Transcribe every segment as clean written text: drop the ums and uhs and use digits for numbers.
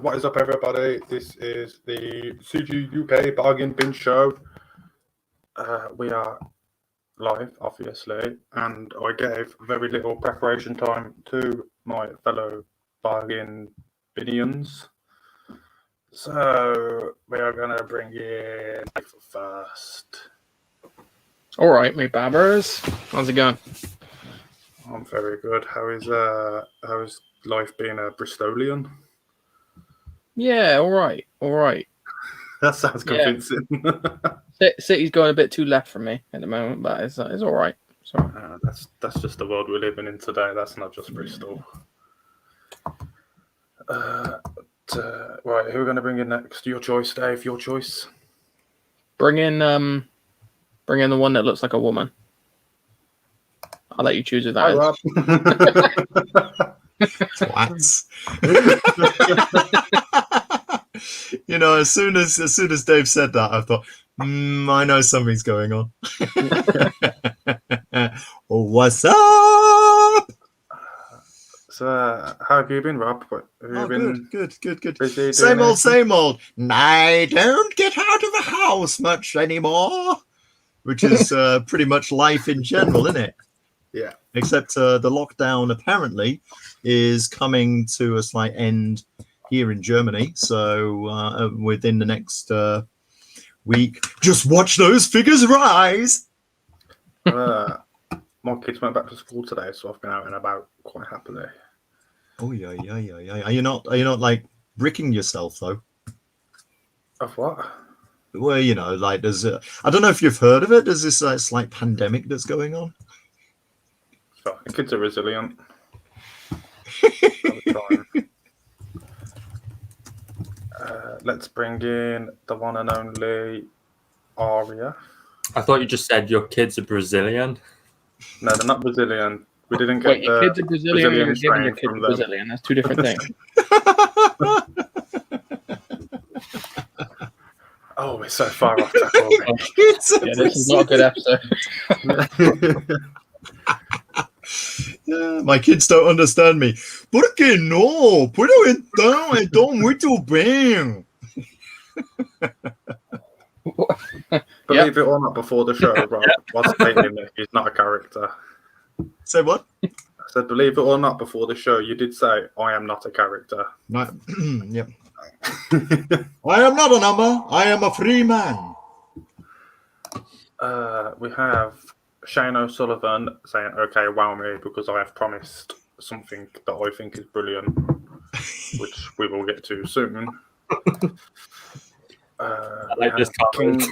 What is up, everybody? This is the CG UK Bargain Bin Show. We are live, obviously, and I gave very little preparation time to my fellow bargain binions. So we are going to bring in Life first. All right, me babbers. How's it going? I'm very good. How is life being a Bristolian? Yeah, all right. That sounds convincing. City's going a bit too left for me at the moment, but it's all right. So that's just the world we're living in today. That's not just Bristol. Right, who are we going to bring in next? Your choice, Dave. Your choice. Bring in the one that looks like a woman. I'll let you choose who that is. Twats. As soon as Dave said that, I thought, I know something's going on. What's up? So, how have you been, Rob? Good. Busy Same old. I don't get out of the house much anymore, which is pretty much life in general, isn't it? Yeah. Except the lockdown apparently is coming to a slight end here in Germany. So within the next week, just watch those figures rise. My kids went back to school today, so I've been out and about quite happily. Oh yeah. Are you not like bricking yourself though? Of what? Well, like there's I don't know if you've heard of it. There's this slight pandemic that's going on. So, the kids are resilient. Let's bring in the one and only Aria. I thought you just said your kids are Brazilian. No, they're not Brazilian. We didn't get Wait, your kids are Brazilian, or you're giving your kids Brazilian? That's two different things. Oh, we're so far off track already. This is not a good episode. My kids don't understand me. ¿Por qué no? Puedo entrar, estou muito bem. Believe it or not, before the show, Rob was stating that he's not a character. Say what? I said, believe it or not, before the show, you did say, I am not a character. No. Yep. I am not a number. I am a free man. We have Shane O'Sullivan saying, okay, wow me, because I have promised something that I think is brilliant, which we will get to soon. I like this comment.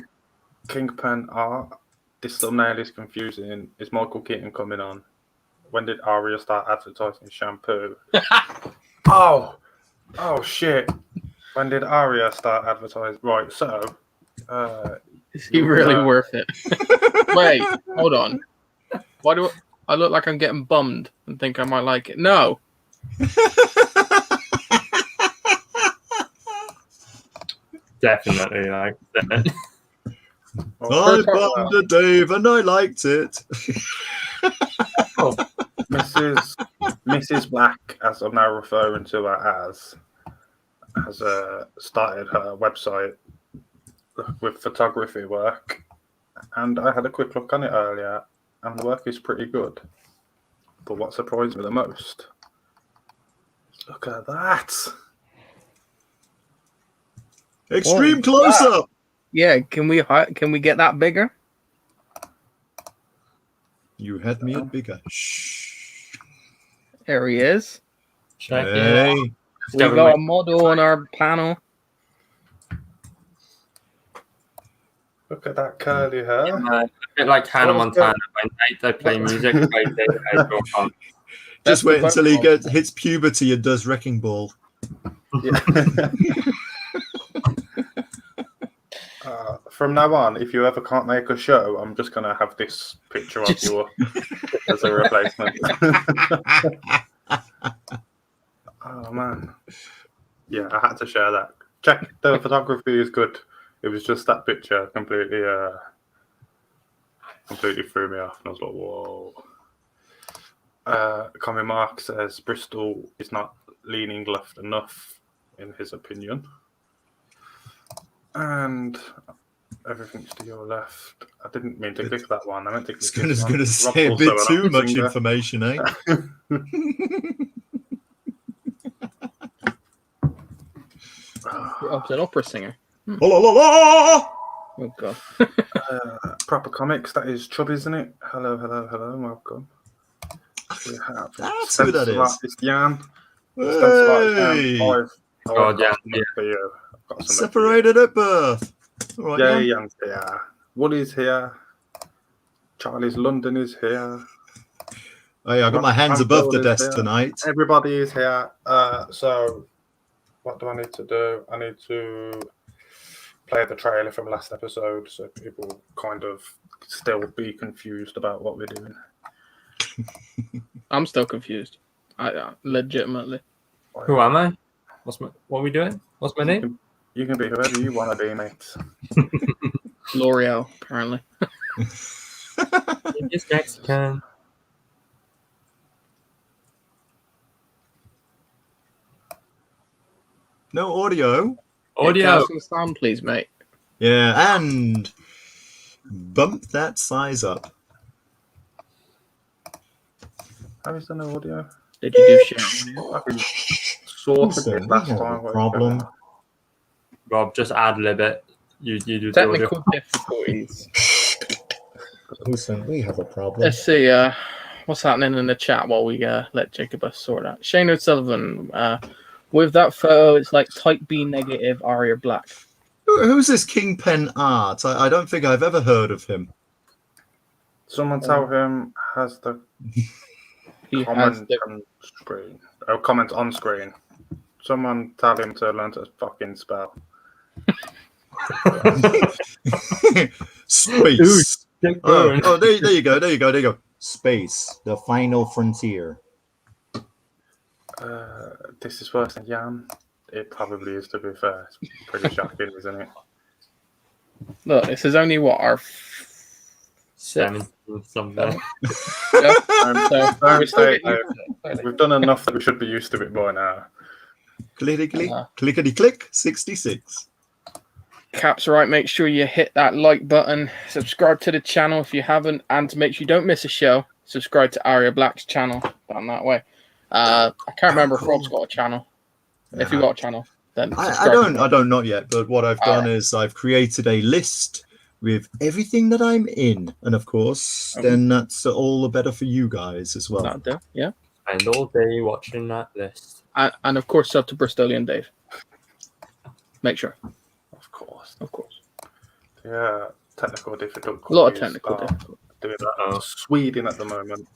Kingpen Art. This thumbnail is confusing. Is Michael Keaton coming on? When did Aria start advertising shampoo? Oh shit. When did Aria start advertising? Right, so is he really worth it? Wait, hold on. Why do I look like I'm getting bummed and think I might like it? No. Definitely like that. I bummed a Dave and I liked it. Mrs. Black, as I'm now referring to her as, has started her website with photography work, and I had a quick look on it earlier, and the work is pretty good. But what surprised me the most, look at that. Extreme close up. Yeah, can we get that bigger? You had me at bigger. Shh. There he is. Hey. We got a model on our panel. Look at that curly hair. A bit like Hannah Montana when they play music. Just wait until he hits puberty and does Wrecking Ball. Yeah. From now on, if you ever can't make a show, I'm just going to have this picture of you as a replacement. Oh, man. Yeah, I had to share that. Check, the photography is good. It was just that picture completely threw me off. And I was like, whoa. Commie Mark says Bristol is not leaning left enough. in his opinion. And everything's to your left. I didn't mean to click that one. I meant to click I was this going one. to say a Rob's bit also an too opera much singer. information, eh? Rob's an opera singer. La, la, la, la! Oh god. Proper comics. That is Chub, isn't it? Hello, hello, hello. Welcome. We have That's who that is. Artist Jan. Hey! God, yeah. Got some Separated at birth. All right, Yeah, yeah. Jan's here. Woody's here. Charlie's London is here. Oh, yeah, I got my hands above the Is desk here. tonight. Everybody is here. So, what do I need to do? I need to play the trailer from last episode so people kind of still be confused about what we're doing. I'm still confused. I legitimately. Who am I? What are we doing? What's my name? You can be whoever you want to be, mate. L'Oreal, apparently. It's Mexican. No audio. Audio. Some sound, please, mate. Yeah, and bump that size up. How is there no audio? Did you do shit? I've been sorted Listen, it we last have a time. problem. Rob, just ad lib it. You do the Technical audio. difficulties. Listen, we have a problem. Let's see what's happening in the chat while we let Jacobus sort out. Shane O'Sullivan, with that photo, it's like type B negative Aria Black. Who's this Kingpen Art? I don't think I've ever heard of him. Someone tell him has the He comment has the on screen. Oh, comment on screen. Someone tell him to learn to fucking spell. Space. Burn. Oh, there you go. Space, the final frontier. This is worse than Jan. It probably is, to be fair. It's pretty shocking, isn't it? look. This is only what our 7 something. yeah. So Don't we're still say getting used to it. We've done enough that we should be used to it by now. Clickety click, 66. Caps right. Make sure you hit that like button. Subscribe to the channel if you haven't, and to make sure you don't miss a show, subscribe to Aria Black's channel down that way. I can't remember if Rob's got a channel. If you got a channel, then I don't not yet. But what I've done is I've created a list with everything that I'm in, and of course, then that's all the better for you guys as well. That'll do. Yeah, And all day watching that list. and of course, sub to Bristolian Dave. Make sure, Of course. Yeah, technical difficulties. a lot of technical difficulties. Doing that Sweden at the moment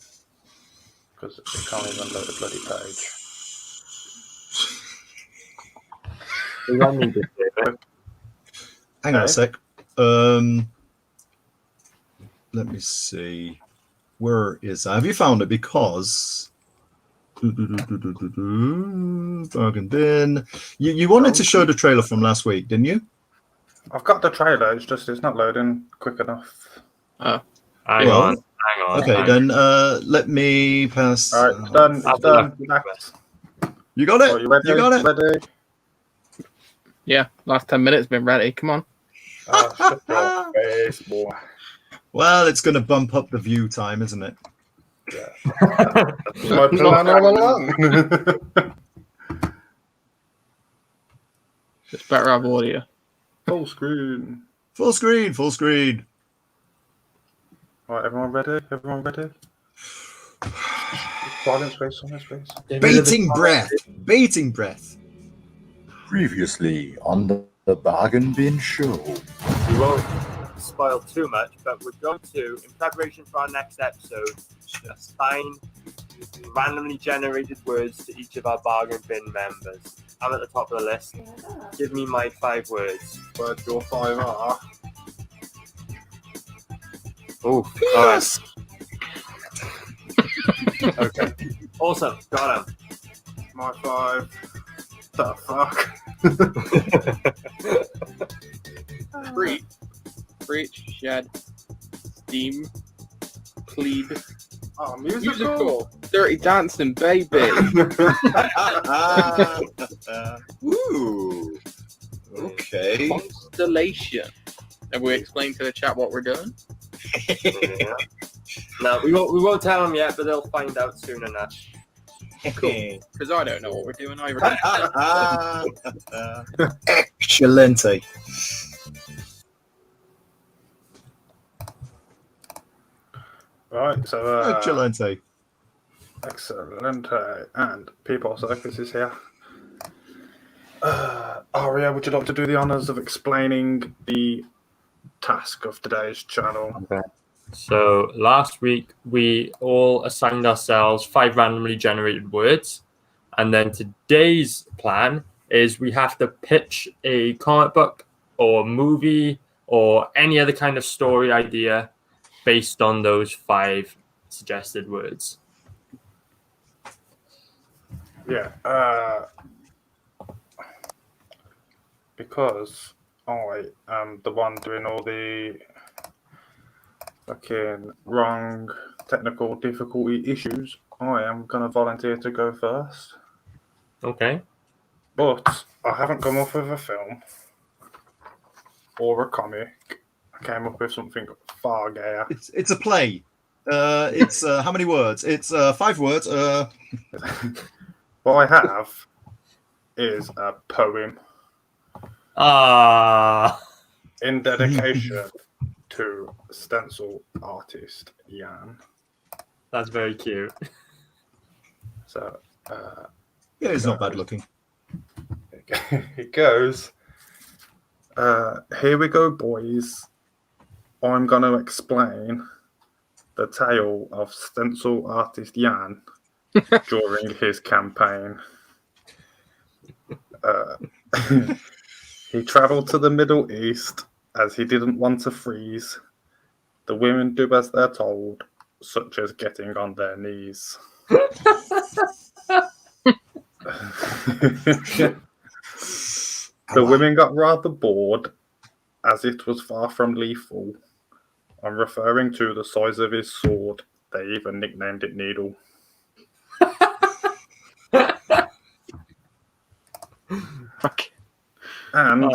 because it can't even load a bloody page. Hang on a sec. Let me see. Where is that? Have you found it? Because bargain bin. You wanted to show the trailer from last week, didn't you? I've got the trailer. It's not loading quick enough. Oh, Hang on. Okay, then let me pass. All right, it's done. It's done. Next. You got it. Are you ready? You got it. Ready? yeah. Last 10 minutes been ready. Come on. Oh, shut your face, boy. Well, it's going to bump up the view time, isn't it? Yeah. That's my plan all along. It's better have audio. Full screen. Full screen. Full screen. All right, everyone ready? Everyone ready? Silence, face, silence, face. Baiting breath. Baiting breath. Previously on the Bargain Bin Show. We won't spoil too much, but we're going to, in preparation for our next episode, assign randomly generated words to each of our bargain bin members. I'm at the top of the list. Give me my 5 words. Words your 5 are. Oh, yes. Okay. Awesome. Got him. My 5. The fuck? Breach, shed, steam, plead, Oh, Musical. Dirty Dancing, baby. Ooh. Okay. Constellation. Have we explained to the chat what we're doing? Yeah. No, we won't tell them yet, but they'll find out soon enough. Cool. Because I don't know what we're doing either. Excelente. Right, so Excelente. excellent, and People Circus is here. Aria, would you like to do the honours of explaining the task of today's channel? Okay. So last week we all assigned ourselves 5 randomly generated words, and then today's plan is we have to pitch a comic book or movie or any other kind of story idea based on those 5 suggested words. Yeah, because I am the one doing all the fucking wrong technical difficulty issues, I am going to volunteer to go first. Okay. But I haven't come up with a film or a comic. I came up with something far gayer. It's a play. It's how many words? It's 5 words. What I have is a poem in dedication to stencil artist Jan. That's very cute. So, Yeah, he's not bad looking. it goes. Here we go, boys. I'm going to explain the tale of stencil artist Jan during his campaign. He travelled to the Middle East as he didn't want to freeze. The women do as they're told, such as getting on their knees. The women got rather bored, as it was far from lethal. I'm referring to the size of his sword. They even nicknamed it Needle. And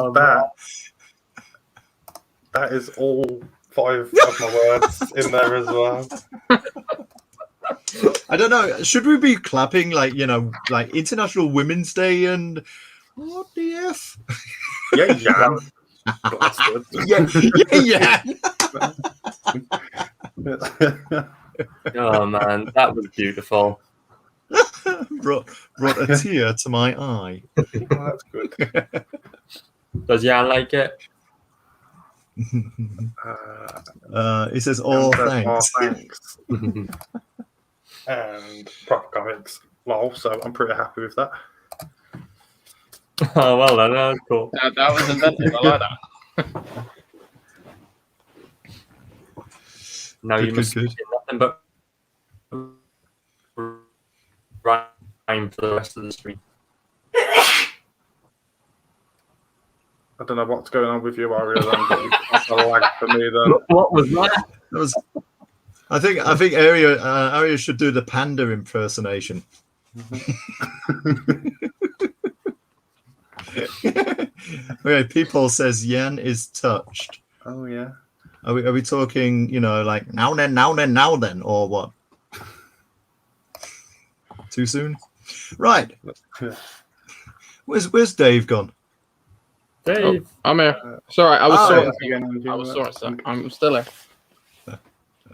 that is all 5 of my words in there as well. I don't know. Should we be clapping like International Women's Day and what the F? Yeah, Jan. Bastard. Yeah. Oh man, that was beautiful. brought a tear to my eye. Oh, that's good. Does Jan like it? He says, "Oh, thanks." Oh, thanks. And proper comics. Lol, so I'm pretty happy with that. Oh, well then, that's cool. That was inventive. I like that. Now you Good, must good. say nothing but rhyme for the rest of the stream. I don't know what's going on with you, Aria, then, but that's a lag for me, then. What was that? That was. I think Aria should do the panda impersonation. Okay, People says Jan is touched. Oh, yeah. Are we talking, like now then, or what? Too soon? Right. Where's Dave gone? Dave. Oh, I'm here. Sorry, I was sorting. Yeah. I was sorting stuff. I'm still here.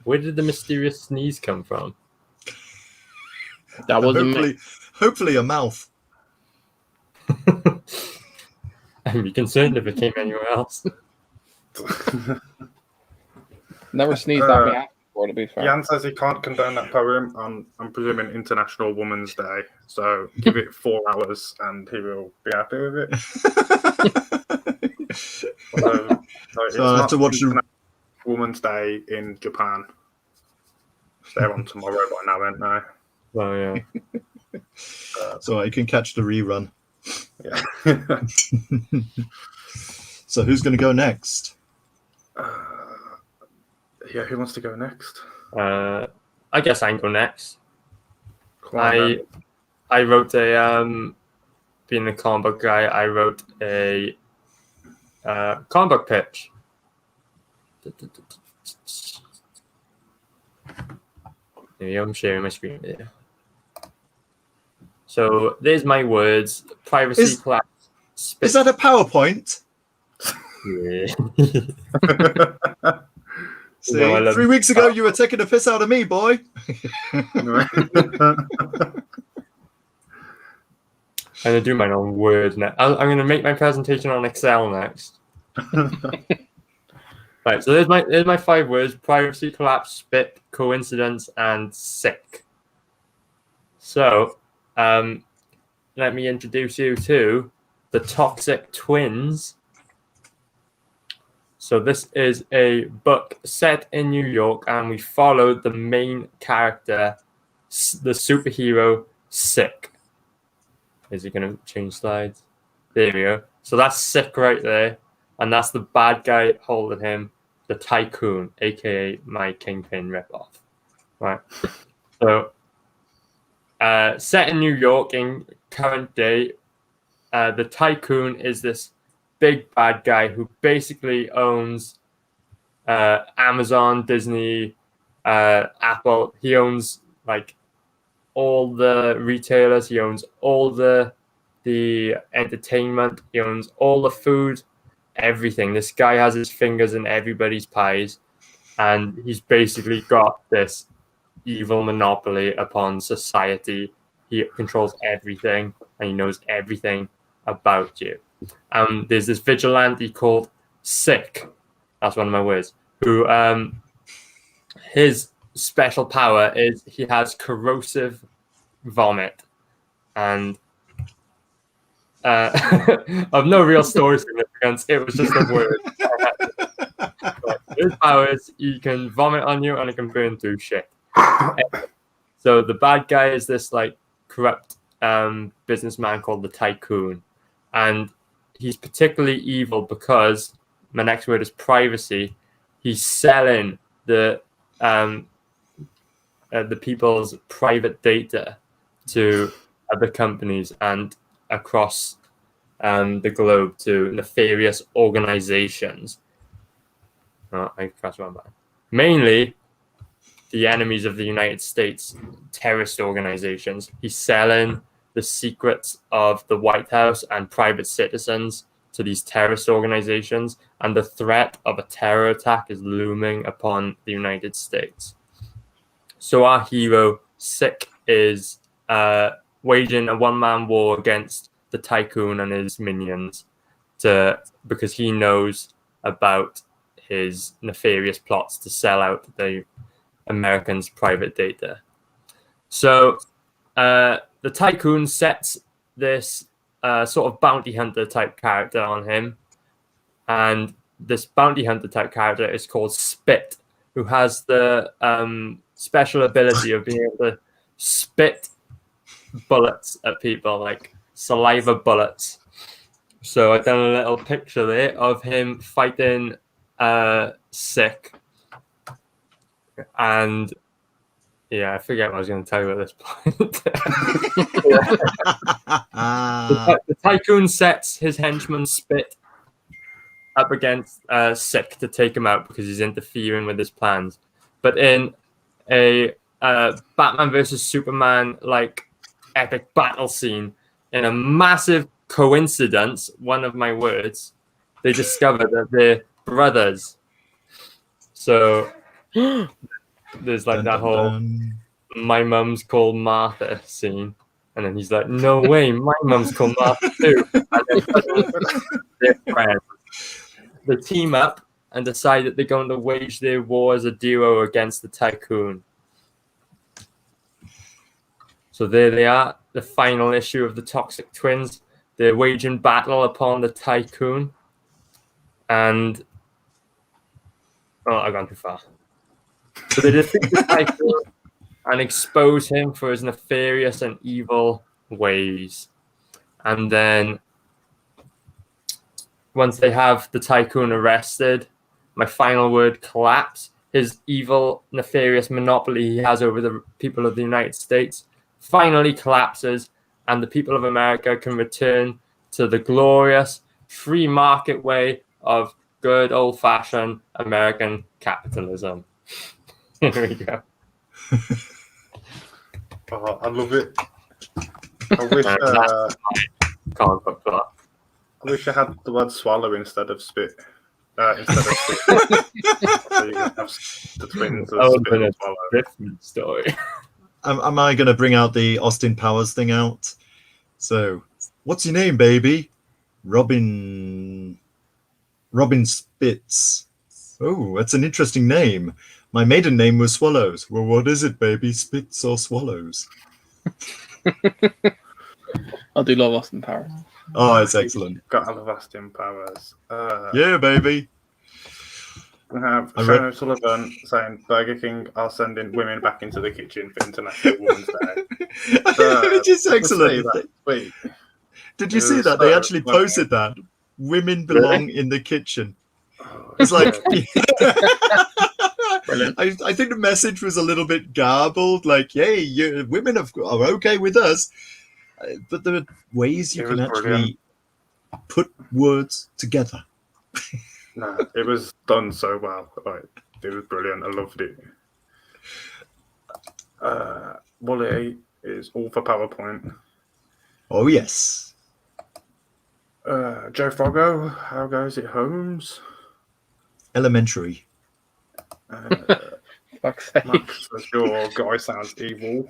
Where did the mysterious sneeze come from? That wasn't me. Hopefully a mouth. I'd be concerned if it came anywhere else. Never sneezed at me before, to be fair. Jan says he can't condone that poem on, I'm presuming, International Women's Day. So give it 4 hours and he will be happy with it. So I have to watch the Women's Day in Japan. They're on tomorrow by now, aren't they? Oh yeah. so I can catch the rerun. Yeah. So who's going to go next? Yeah, who wants to go next? I guess I can go next. Come on, then. I wrote a being a comic book guy, I wrote a comic book pitch. Maybe I'm sharing my screen with you. So there's my words. Privacy collapse. Is that a PowerPoint? Yeah. See, No, I love 3 weeks ago you were taking a piss out of me, boy. I'm gonna do my own word now. I'm gonna make my presentation on Excel next. Right, so there's my 5 words: privacy collapse, spit, coincidence, and sick. So, let me introduce you to the Toxic Twins. So this is a book set in New York, and we follow the main character, the superhero Sick. Is it going to change slides? There we go. So that's Sick right there, and that's the bad guy holding him, the Tycoon, aka my Kingpin ripoff. Right. So, set in New York in current day, the Tycoon is this big bad guy who basically owns Amazon, Disney, Apple. He owns like all the retailers. He owns all the entertainment. He owns all the food, everything. This guy has his fingers in everybody's pies, and he's basically got this evil monopoly upon society. He controls everything, and he knows everything about you. There's this vigilante called Sick. That's one of my words. Who his special power is he has corrosive vomit, and of no real story significance. It was just a word. His power is he can vomit on you and it can burn through shit. So the bad guy is this like corrupt businessman called the Tycoon, and he's particularly evil because my next word is privacy. He's selling the people's private data to other companies and across the globe to nefarious organizations. I pressed one button. Mainly the enemies of the United States, terrorist organizations. He's selling the secrets of the White House and private citizens to these terrorist organizations, and the threat of a terror attack is looming upon the United States. So our hero, Sick, is waging a one-man war against the Tycoon and his minions because he knows about his nefarious plots to sell out the Americans' private data. So the Tycoon sets this sort of bounty hunter type character on him, and this bounty hunter type character is called Spit, who has the special ability of being able to spit bullets at people, like saliva bullets. So I've done a little picture there of him fighting Sick, and yeah, I forget what I was going to tell you at this point. The Tycoon sets his henchman Spit up against Sick to take him out because he's interfering with his plans. But in a Batman versus Superman like epic battle scene, in a massive coincidence, one of my words, they discover that they're brothers. So there's like that whole my mum's called Martha scene, and then he's like, no way, my mum's called Martha too. And then they're friends. They team up and decide that they're going to wage their war as a duo against the Tycoon. So there they are, the final issue of the Toxic Twins. They're waging battle upon the Tycoon, and I've gone too far. So they defeat the Tycoon and expose him for his nefarious and evil ways. And then once they have the Tycoon arrested, my final word, collapse, his evil, nefarious monopoly he has over the people of the United States finally collapses, and the people of America can return to the glorious free market way of good old-fashioned American capitalism. Here we go. Oh, I love it. I wish, That's my comic book plot. I wish I had the word swallow instead of spit. Instead of spit. So you can have the twins That as would have spit been and a swallow. different story. Am I going to bring out the Austin Powers thing out? So, what's your name, baby? Robin Spitz. Oh, that's an interesting name. My maiden name was Swallows. Well, what is it, baby? Spitz or Swallows? I do love Austin Powers. Oh, it's excellent. Gotta love Austin Powers. Yeah, baby. We have I Shona Sullivan saying Burger King are sending women back into the kitchen for International Women's Day. Which is excellent. Wait, Did you see It that? was They so actually funny. posted that. Women belong in the kitchen. oh, It's like, Brilliant. I think the message was a little bit garbled. Like, hey, women are okay with us. But there are ways you It can was actually brilliant. put words together. no, it was done so well. Like, it was brilliant. I loved it. Wally is all for PowerPoint. Oh, yes. Joe Froggo, how goes it, Holmes? Elementary. Fuck's sake. Max says your guy sounds evil.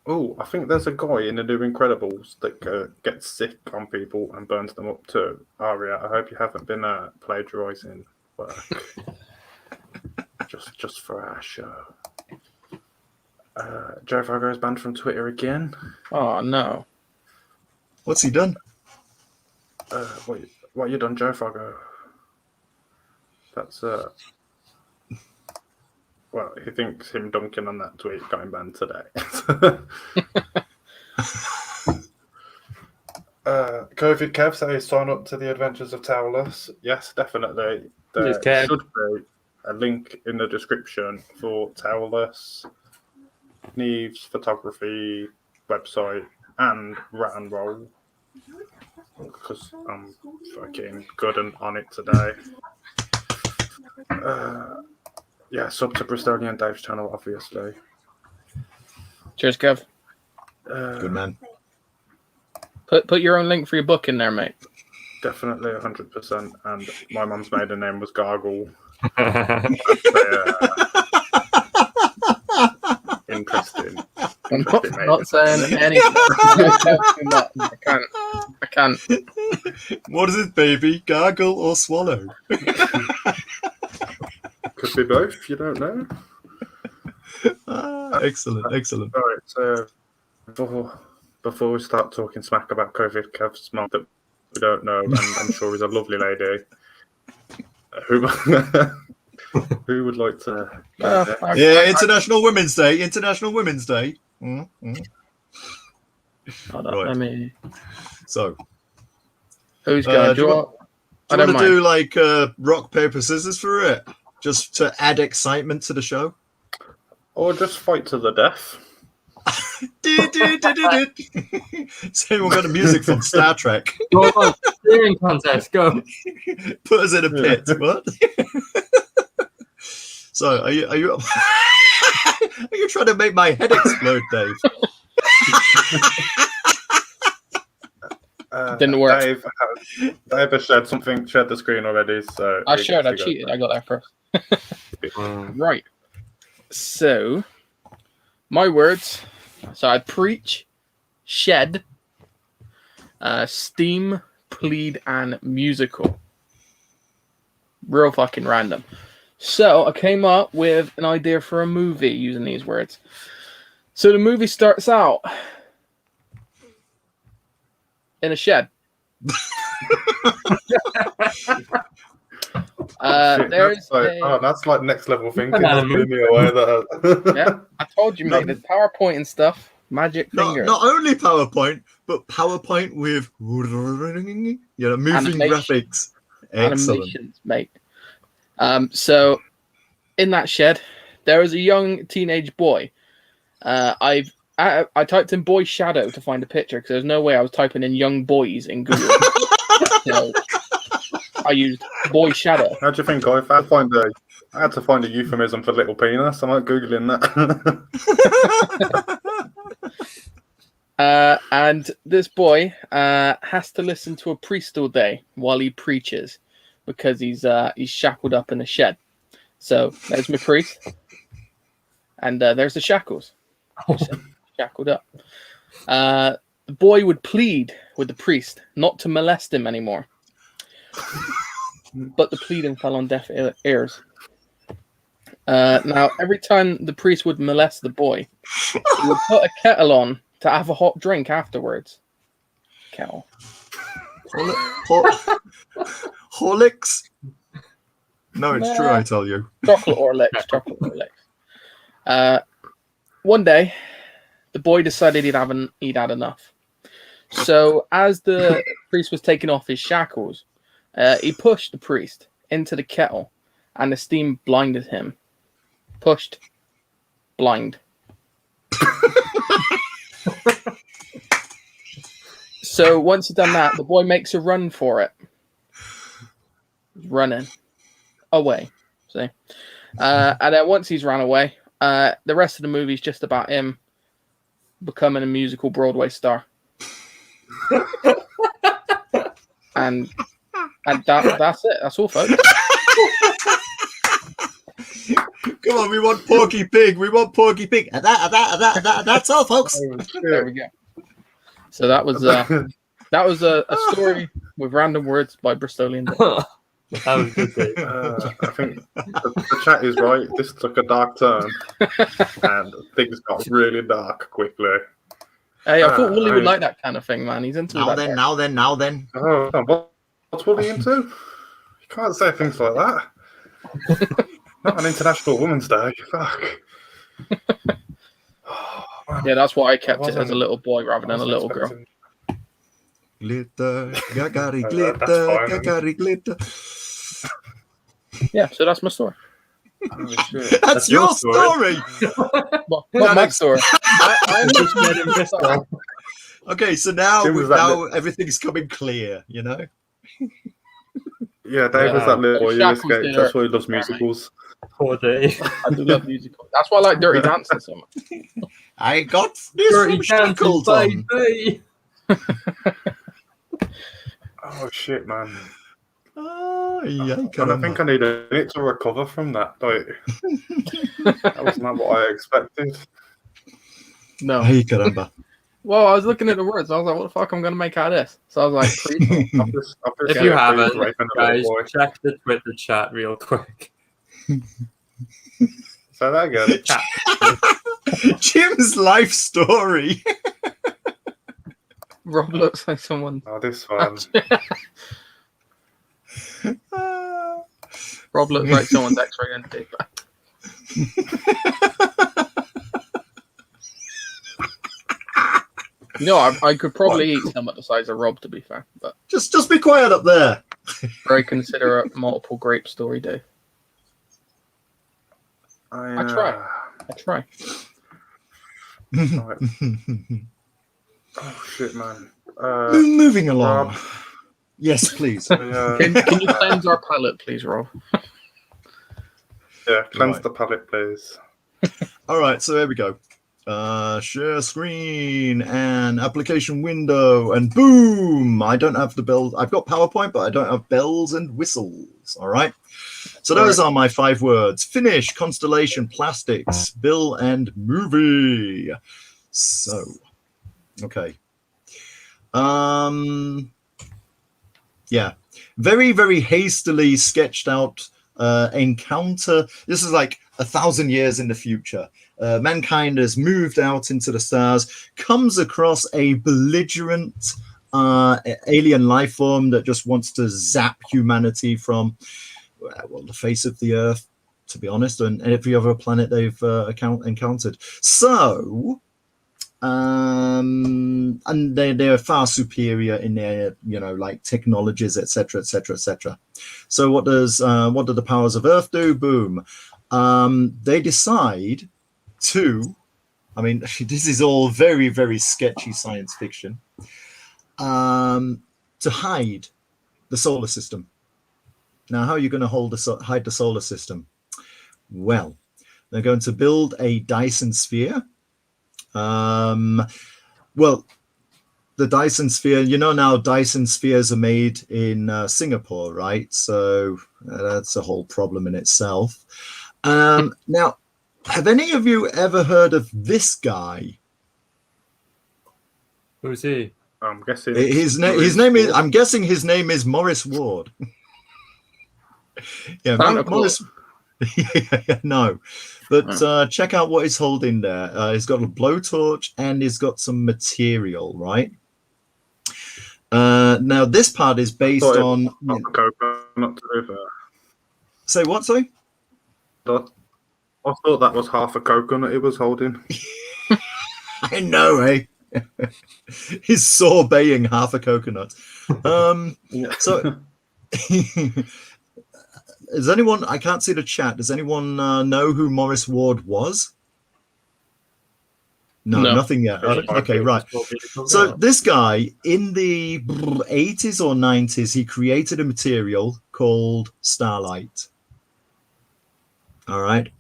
Oh, I think there's a guy in the New Incredibles that gets sick on people and burns them up too. Aria, I hope you haven't been plagiarizing work. just for our show. Joe Fargo is banned from Twitter again. Oh no. What's he done? Wait, what you done, Joe Fargo? That's well, he thinks him dunking on that tweet got him banned today. COVID Kev says sign up to the Adventures of Towless. Yes, definitely. There Yes, Kev. should be a link in the description for Towless, Neve's photography website, and Rat and Roll. Because I'm fucking good and on it today. Yeah, sub to Bristolian Dave's channel, obviously. Cheers, Kev. Good man. Put your own link for your book in there, mate. Definitely 100%. And my mum's maiden name was Gargle. Interesting. I'm Interesting, mate. not saying anything. I can't. What is it, baby? Gargle or swallow? Could be both, you don't know. Excellent, excellent. All right, so before we start talking smack about COVID, Kev's mum that we don't know, and I'm sure is a lovely lady, who would like to? Yeah, International Women's Day. International Women's Day. Mm-hmm. Hold on, Right. let me. So, Who's going? do you want I don't to mind. do like rock, paper, scissors for it? Just to add excitement to the show? Or just fight to the death. Has anyone got the music from Star Trek? Go on, steering contest, go. Put us in a pit. What? So, are you are you trying to make my head explode, Dave? Didn't work. Dave has shared the screen already. So I he shared. I gets to go cheated. first. I got there first. Right. So, my words. So I preach, shed, steam, plead, and musical. Real fucking random. So I came up with an idea for a movie using these words. So the movie starts out in a shed. Shit, There's that's like next level thinking. Banana That's blew me away. yeah, I told you, mate. There's PowerPoint and stuff. Magic finger. Not only PowerPoint, but PowerPoint with moving Animation. graphics. Excellent. Animations, mate. So in that shed, there is a young teenage boy. I typed in boy shadow to find a picture because there's no way I was typing in young boys in Google. So I used boy shadow. How do you think I had to find a euphemism for little penis? I'm not googling that. And this boy has to listen to a priest all day while he preaches because he's shackled up in a shed. So there's my priest, and there's the shackles. Shackled up. The boy would plead with the priest not to molest him anymore, but the pleading fell on deaf ears. Now, every time the priest would molest the boy, he would put a kettle on to have a hot drink afterwards. Kettle. Horlicks? No, it's true, I tell you. Chocolate Horlicks. One day, the boy decided he'd had enough. So, as the priest was taking off his shackles, he pushed the priest into the kettle, and the steam blinded him. Pushed, blind. So once he's done that, the boy makes a run for it. He's running away. See, and then once he's run away, the rest of the movie is just about him becoming a musical Broadway star. and that's it. That's all, folks. Come on, we want Porky Pig. We want Porky Pig. That's all, folks. There we go. So that was a story with random words by Bristolian. That was good. Dave. I think the chat is right. This took a dark turn, and things got really dark quickly. Hey, I thought Wooly would like that kind of thing, man. He's into Now that. then. Oh, what's Wooly into? You can't say things like that. Not on International Women's Day. Fuck. Yeah, that's why I kept it as a little boy rather than a little girl. Glitter, gagari, That's glitter, fine. gagari, glitter. Yeah, so that's my story. Oh, shit. That's your story. Well, not my story. I'm just letting this go. Okay, so now Jim was that everything's coming clear, you know? Yeah, Dave was Yeah. that little boy in this Shackles game. did That's hurt. why he loves musicals. Poor Dave. I do love musicals. That's why I like Dirty Dancing so much. I got this Dirty from Shackles on. baby. Oh shit, man! Oh, yeah, And I think I need a minute to recover from that. Like, that was not what I expected. No. Hey, caramba. Well, I was looking at the words. I was like, what the fuck am I going to make out of this? So I was like, priest. If you haven't, guys, check the Twitter chat real quick. Say that again. Jim's life story. Rob looks like someone. Oh, this one. Rob looks like someone's X-ray entity. You know, I could probably eat some at the size of Rob, to be fair, but Just be quiet up there. very considerate multiple grape story, Dave. I try. Right. Oh shit, man. Moving along. Rob. Yes, please. Can you cleanse our palate, please, Rob? Yeah, cleanse Right. the palate, please. All right, so there we go. Share screen and application window, and boom! I don't have the bells. I've got PowerPoint, but I don't have bells and whistles. All right. So those are my 5 words: finish, constellation, plastics, bill, and movie. So, okay. Yeah, very, very hastily sketched out encounter. This is like 1,000 years in the future. Mankind has moved out into the stars, comes across a belligerent alien life form that just wants to zap humanity from the face of the Earth, to be honest, and every other planet they've encountered. So and they're far superior in their, like technologies, etc., etc., etc. So what do the powers of Earth do? Boom. They decide to, I mean, this is all very, very sketchy science fiction, to hide the solar system. Now, how are you going to hide the solar system? Well, they're going to build a Dyson sphere. Well, the Dyson sphere, now Dyson spheres are made in Singapore, right? So that's a whole problem in itself. Now, have any of you ever heard of this guy? Who's he? I'm guessing His name is. I'm guessing his name is Morris Ward. Yeah, Santa Morris. No, but check out what he's holding there. He's got a blowtorch and he's got some material, right? Now this part is based on. Coconut to do that. Say what? Sorry. I thought that was half a coconut he was holding. I know, eh? He's sorbetting half a coconut. So, does anyone? I can't see the chat. Does anyone know who Morris Ward was? No, nothing yet. Okay, right. So this guy in the 80s or 90s, he created a material called starlight. All right.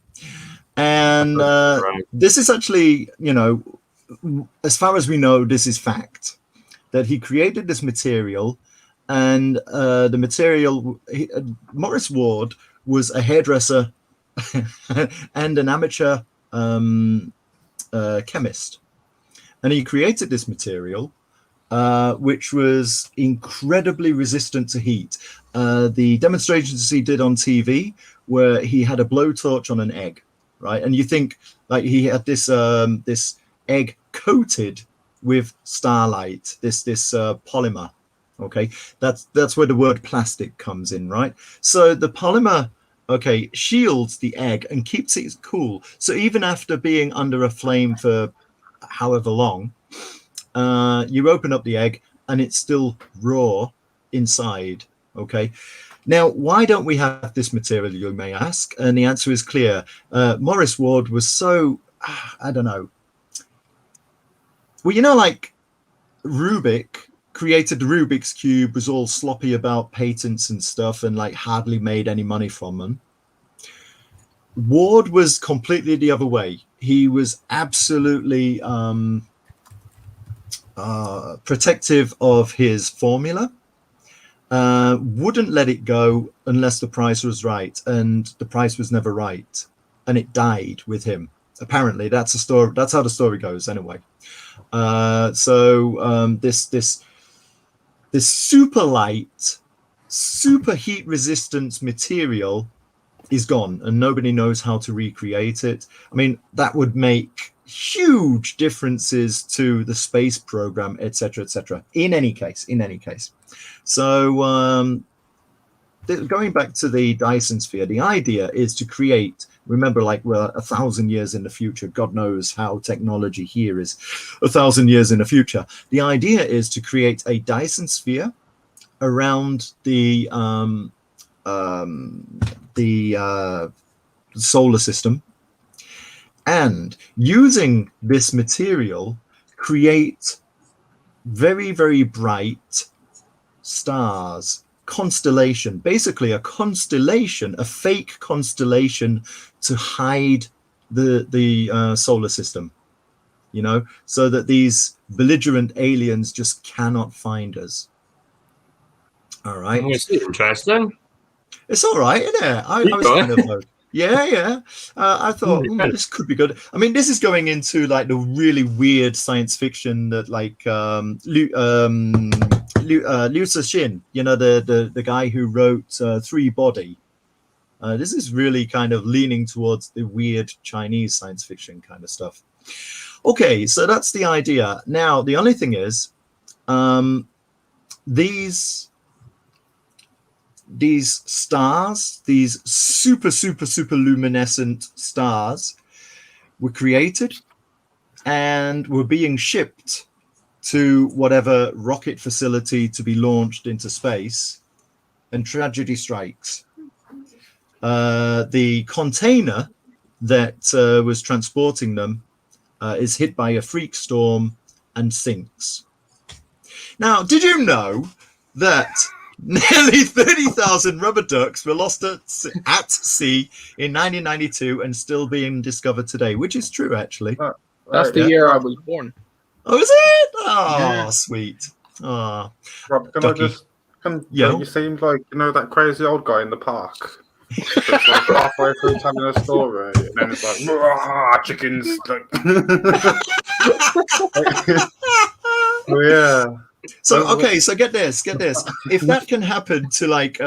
And this is actually, as far as we know, this is fact, that he created this material, and the material, Morris Ward was a hairdresser and an amateur chemist. And he created this material, which was incredibly resistant to heat. The demonstrations he did on TV, where he had a blowtorch on an egg, right? And you think like he had this this egg coated with starlight, this polymer. Okay, that's where the word plastic comes in, right? So the polymer, okay, shields the egg and keeps it cool. So even after being under a flame for however long, you open up the egg and it's still raw inside. Okay. Now, why don't we have this material, you may ask? And the answer is clear. Morris Ward was so, I don't know. Well, like Rubik created the Rubik's Cube, was all sloppy about patents and stuff and like hardly made any money from them. Ward was completely the other way. He was absolutely protective of his formula. Wouldn't let it go unless the price was right, and the price was never right, and it died with him. Apparently, that's a story. That's how the story goes, anyway. So this super light, super heat resistant material is gone, and nobody knows how to recreate it. I mean, that would make huge differences to the space program, etc., etc. In any case. So going back to the Dyson sphere, the idea is to create, remember, like we're 1,000 years in the future. God knows how technology here is 1,000 years in the future. The idea is to create a Dyson sphere around the solar system, and using this material create very, very bright stars, constellation, basically a constellation, a fake constellation to hide the solar system, so that these belligerent aliens just cannot find us. All right. Interesting. It's all right, isn't it? I was kind of yeah. I thought this could be good. I mean, this is going into like the really weird science fiction that like Liu Cixin, the guy who wrote Three Body. This is really kind of leaning towards the weird Chinese science fiction kind of stuff. Okay, so that's the idea. Now, the only thing is, these stars, these super luminescent stars, were created and were being shipped to whatever rocket facility to be launched into space, and tragedy strikes. The container that was transporting them is hit by a freak storm and sinks. Now, did you know that nearly 30,000 rubber ducks were lost at sea in 1992 and still being discovered today? Which is true, actually. That's the year I was born. Oh, is it? Oh, Yeah. sweet. Oh, Rob, can Ducky. I just? Yeah. You seemed like that crazy old guy in the park. It's like halfway through telling a story, and then it's like, "Rah, chickens!" Like, oh, yeah. So okay, so get this. If that can happen to like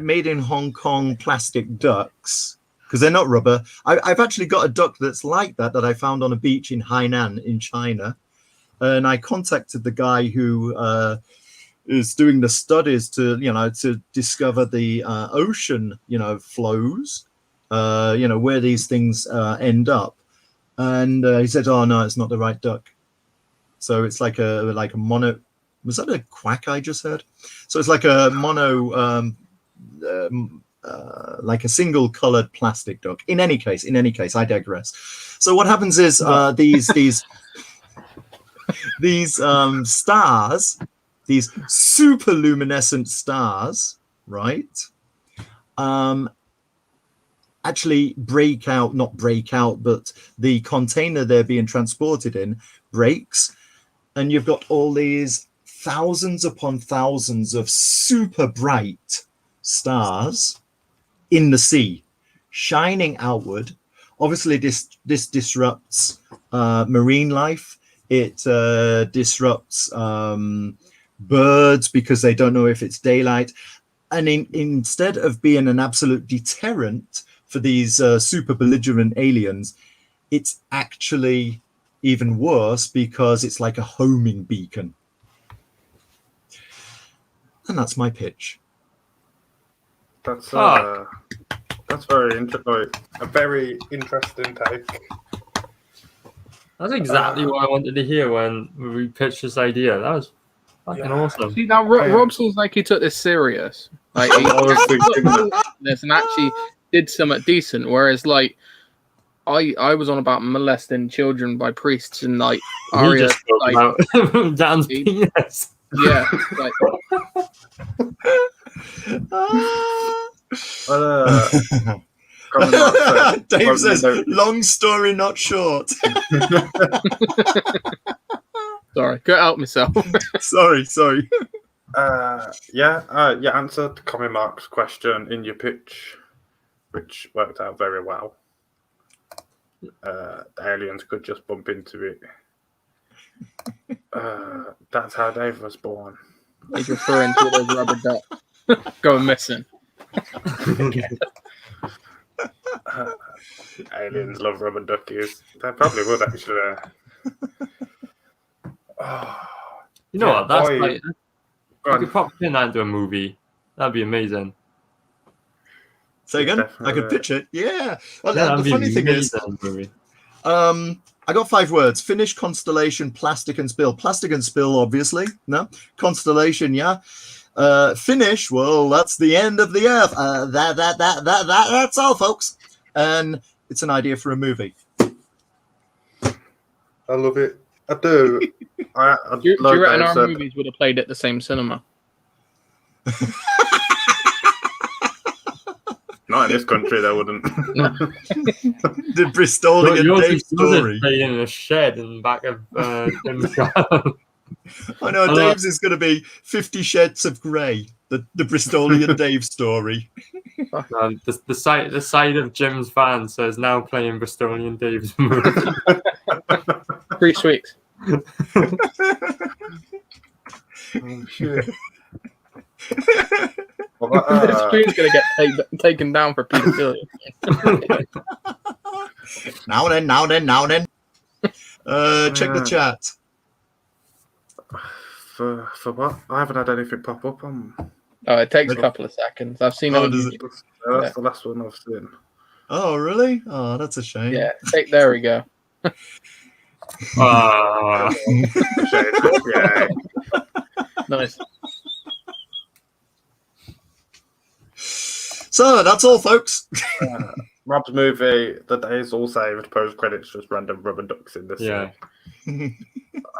made in Hong Kong plastic ducks, because they're not rubber. I've actually got a duck that's like that I found on a beach in Hainan in China, and I contacted the guy who is doing the studies to discover the ocean flows, where these things end up, and he said, "Oh no, it's not the right duck." So it's like a mono. Was that a quack I just heard? So it's like a mono, like a single colored plastic duck. In any case, I digress. So what happens is these stars, these super luminescent stars, right? Actually not break out, but the container they're being transported in breaks, and you've got all these thousands upon thousands of super bright stars in the sea, shining outward. Obviously, this disrupts marine life. It disrupts birds because they don't know if it's daylight. And instead of being an absolute deterrent for these super belligerent aliens, it's actually even worse because it's like a homing beacon. And that's my pitch. That's very interesting. A very interesting take. That's exactly what I wanted to hear when we pitched this idea. That was fucking awesome. See, now Rob seems like he took this serious. Like he this and actually did something decent. Whereas, like, I was on about molesting children by priests, and like Arya, just spoke like, about Dan's penis. yeah, like, Dave says, long story not short. sorry, couldn't help myself. sorry. You answered Commie Mark's question in your pitch, which worked out very well. The aliens could just bump into it. That's how Dave was born. He's referring to those rubber ducks going missing. Aliens love rubber duckies. They probably would actually. You know what? That's like, Go you on. could probably turn that into a movie. That'd be amazing. Say again? Definitely. I could pitch it. Yeah. Well, Yeah, the funny thing is, movie. I got 5 words: finish, constellation, plastic, and spill. Plastic and spill, obviously. No. Constellation, yeah. Finish, well, that's the end of the earth. That's all, folks. And it's an idea for a movie. I love it. I do. Do you reckon our movies would have played at the same cinema? Not in this country, they wouldn't. The Bristolian Dave story. Playing in a shed in the back of Tim's garden. I know, Dave's is going to be 50 Shades of Grey, the Bristolian Dave story. The side of Jim's van says now playing Bristolian Dave's movie. 3 weeks. Oh, shit. This screen's going to get taken down for pedophilia. Now then. Check the chat. For what? I haven't had anything pop up on. Oh, it takes a couple of seconds. I've seen it. Does it? That's the last one I've seen. Oh, really? Oh, that's a shame. Yeah, there we go. Yeah. Nice. So that's all, folks. Rob's movie, The Days All Saved, post credits, just random rubber ducks in this. Yeah. I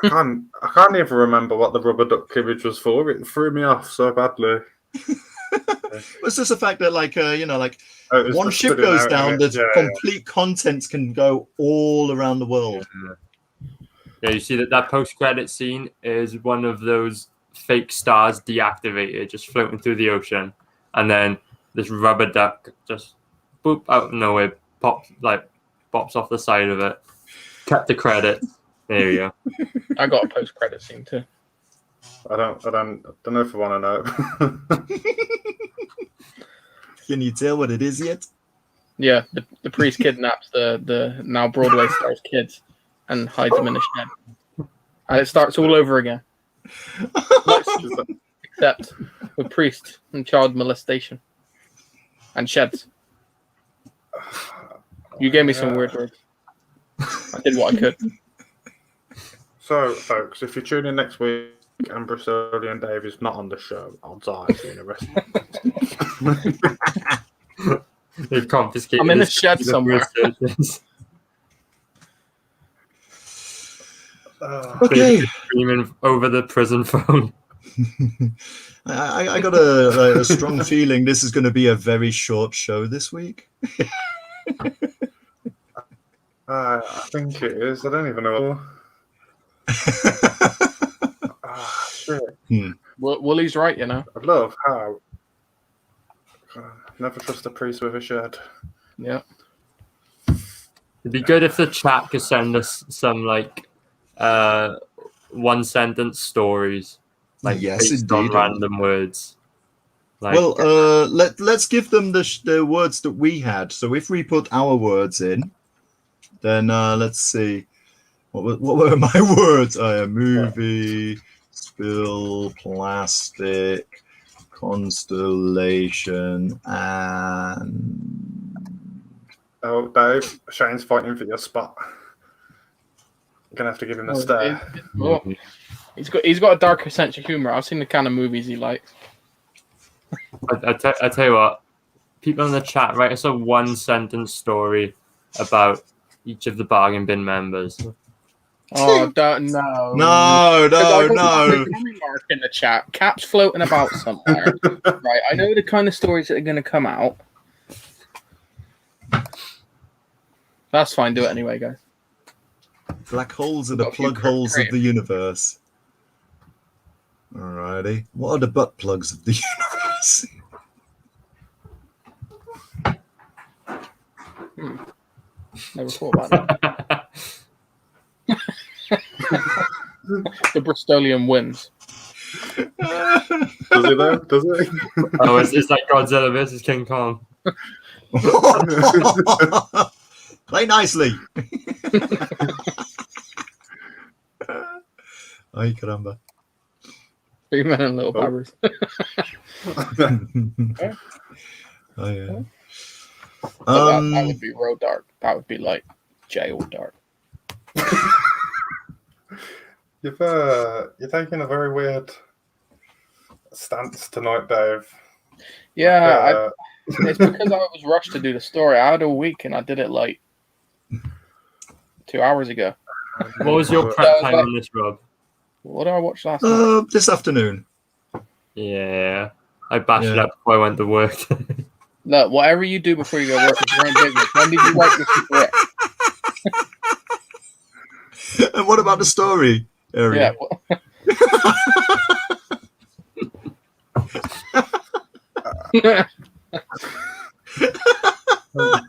can't even remember what the rubber duck image was for. It threw me off so badly. It's just the fact that, like, like Oh, it was one just ship sitting goes out in down, it. the Yeah, complete contents can go all around the world. Yeah, you see that post credit scene is one of those fake stars deactivated, just floating through the ocean, and then this rubber duck just boop out of nowhere, pops off the side of it. Cut the credits. There you go. I got a post credit scene too. I don't know if I want to know. Can you tell what it is yet? Yeah, the priest kidnaps the now Broadway stars kids and hides them in a shed, and it starts all over again. Except with priest and child molestation and sheds. You gave me some weird words. I did what I could. So, folks, if you tune in next week and Brazilian Dave is not on the show, odds are I've seen a rest. They've confiscated. I'm in a his shed computer somewhere. researches. Okay. Screaming over the prison phone. I got a strong feeling this is going to be a very short show this week. I think it is. I don't even know. Shit. Woolly's right, you know. I love how. Never trust a priest with a shed. Yeah. It'd be good if the chat could send us some one sentence stories, Yes, based on indeed. random words. Well, let's give them the words that we had. So if we put our words in, then let's see. What were my words? A movie, spill, plastic, constellation, and Oh, Dave, Shane's fighting for your spot. I'm gonna have to give him a stare. He's got a darker sense of humor. I've seen the kind of movies he likes. I tell you what, people in the chat, write us a one sentence story about each of the bargain bin members. Oh, no. No. Mark in the chat. Cap's floating about somewhere. Right. I know the kind of stories that are going to come out. That's fine. Do it anyway, guys. Black holes are the Got a few plug holes of creative. the universe. Alrighty. What are the butt plugs of the universe? Never thought about that. The Bristolian wins. Does he though? Does he? Oh, it's like Godzilla versus King Kong. Play nicely. Ay, caramba. Big men and little babbers. Oh, yeah. That would be real dark. That would be like jail dark. You're taking a very weird stance tonight, Dave. Yeah, it's because I was rushed to do the story. I had a week and I did it like 2 hours ago. What was your prep time on this, Rob? What did I watch last night? This afternoon. Yeah, I bashed it Yeah. up before I went to work. Look, whatever you do before you go work is your own business. When did you write this script? And what about the story, Ariel? Yeah. Well,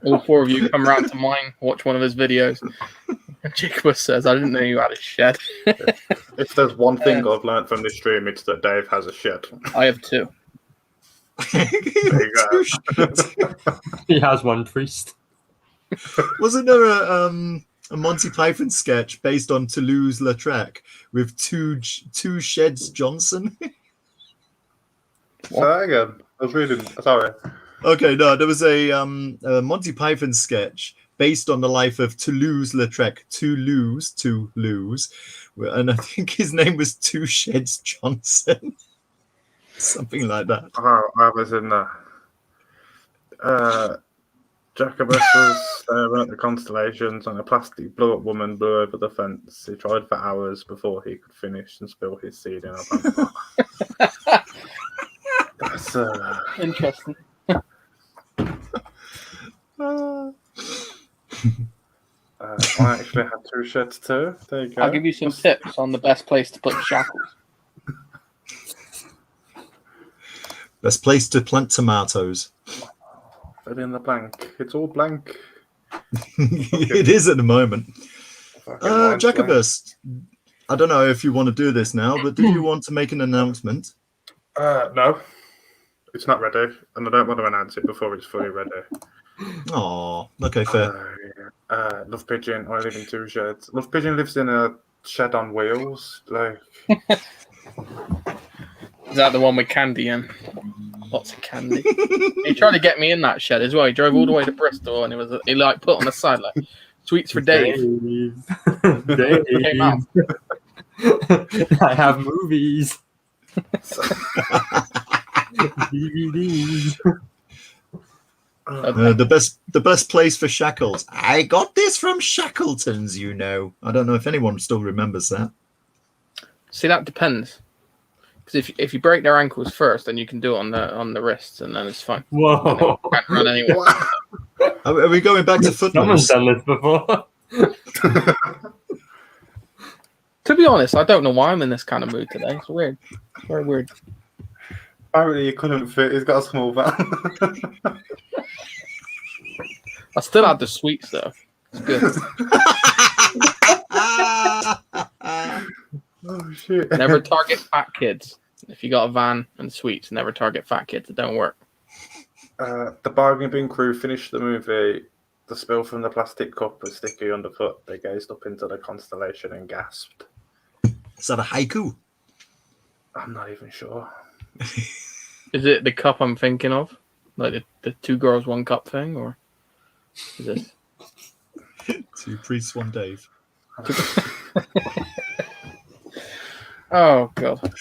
all four of you come round to mine, watch one of his videos. And Jacob says, I didn't know you had a shed. If there's one thing I've learned from this stream, it's that Dave has a shed. I have two. There you go. He has one priest. Wasn't there a Monty Python sketch based on Toulouse-Lautrec with two sheds Johnson? Say again. I was reading. Sorry. Okay, no, there was a Monty Python sketch based on the life of Toulouse-Lautrec, to lose, and I think his name was Two Sheds Johnson, something like that. Oh, I was in there. Jacobus was staring at the constellations, and a plastic blow-up woman blew over the fence. He tried for hours before he could finish and spill his seed in a pamper. That's Interesting. I actually had 2 sheds too. There you go. I'll give you some tips on the best place to put shackles. Best place to plant tomatoes. Fill in the blank. It's all blank. It is at the moment. Jacobus, I don't know if you want to do this now, but did you want to make an announcement? No. It's not ready, and I don't want to announce it before it's fully ready. Oh, okay, fair. Love Pigeon, I live in 2 sheds. Love Pigeon lives in a shed on wheels. Like, Is that the one with candy in? Lots of candy. He tried to get me in that shed as well. He drove all the way to Bristol, and he like put on the side like sweets for Dave. Dave. Came out. I have movies. DVDs. The best place for shackles. I got this from Shackleton's, you know. I don't know if anyone still remembers that. See, that depends. Because if you break their ankles first, then you can do it on the wrists, and then it's fine. Whoa. Can't run anywhere. Are we going back to Someone's footballs? done this before. To be honest, I don't know why I'm in this kind of mood today. It's weird. It's very weird. apparently he couldn't fit. He's got a small van. I still had the sweets though. It's good. Oh shit! Never target fat kids. If you got a van and sweets, never target fat kids. It don't work. The bargain bin crew finished the movie. The spill from the plastic cup was sticky underfoot. They gazed up into the constellation and gasped. Is that a haiku? I'm not even sure. Is it the cup I'm thinking of? Like the two girls, one cup thing? Or is it? Two priests, one Dave. Oh, God.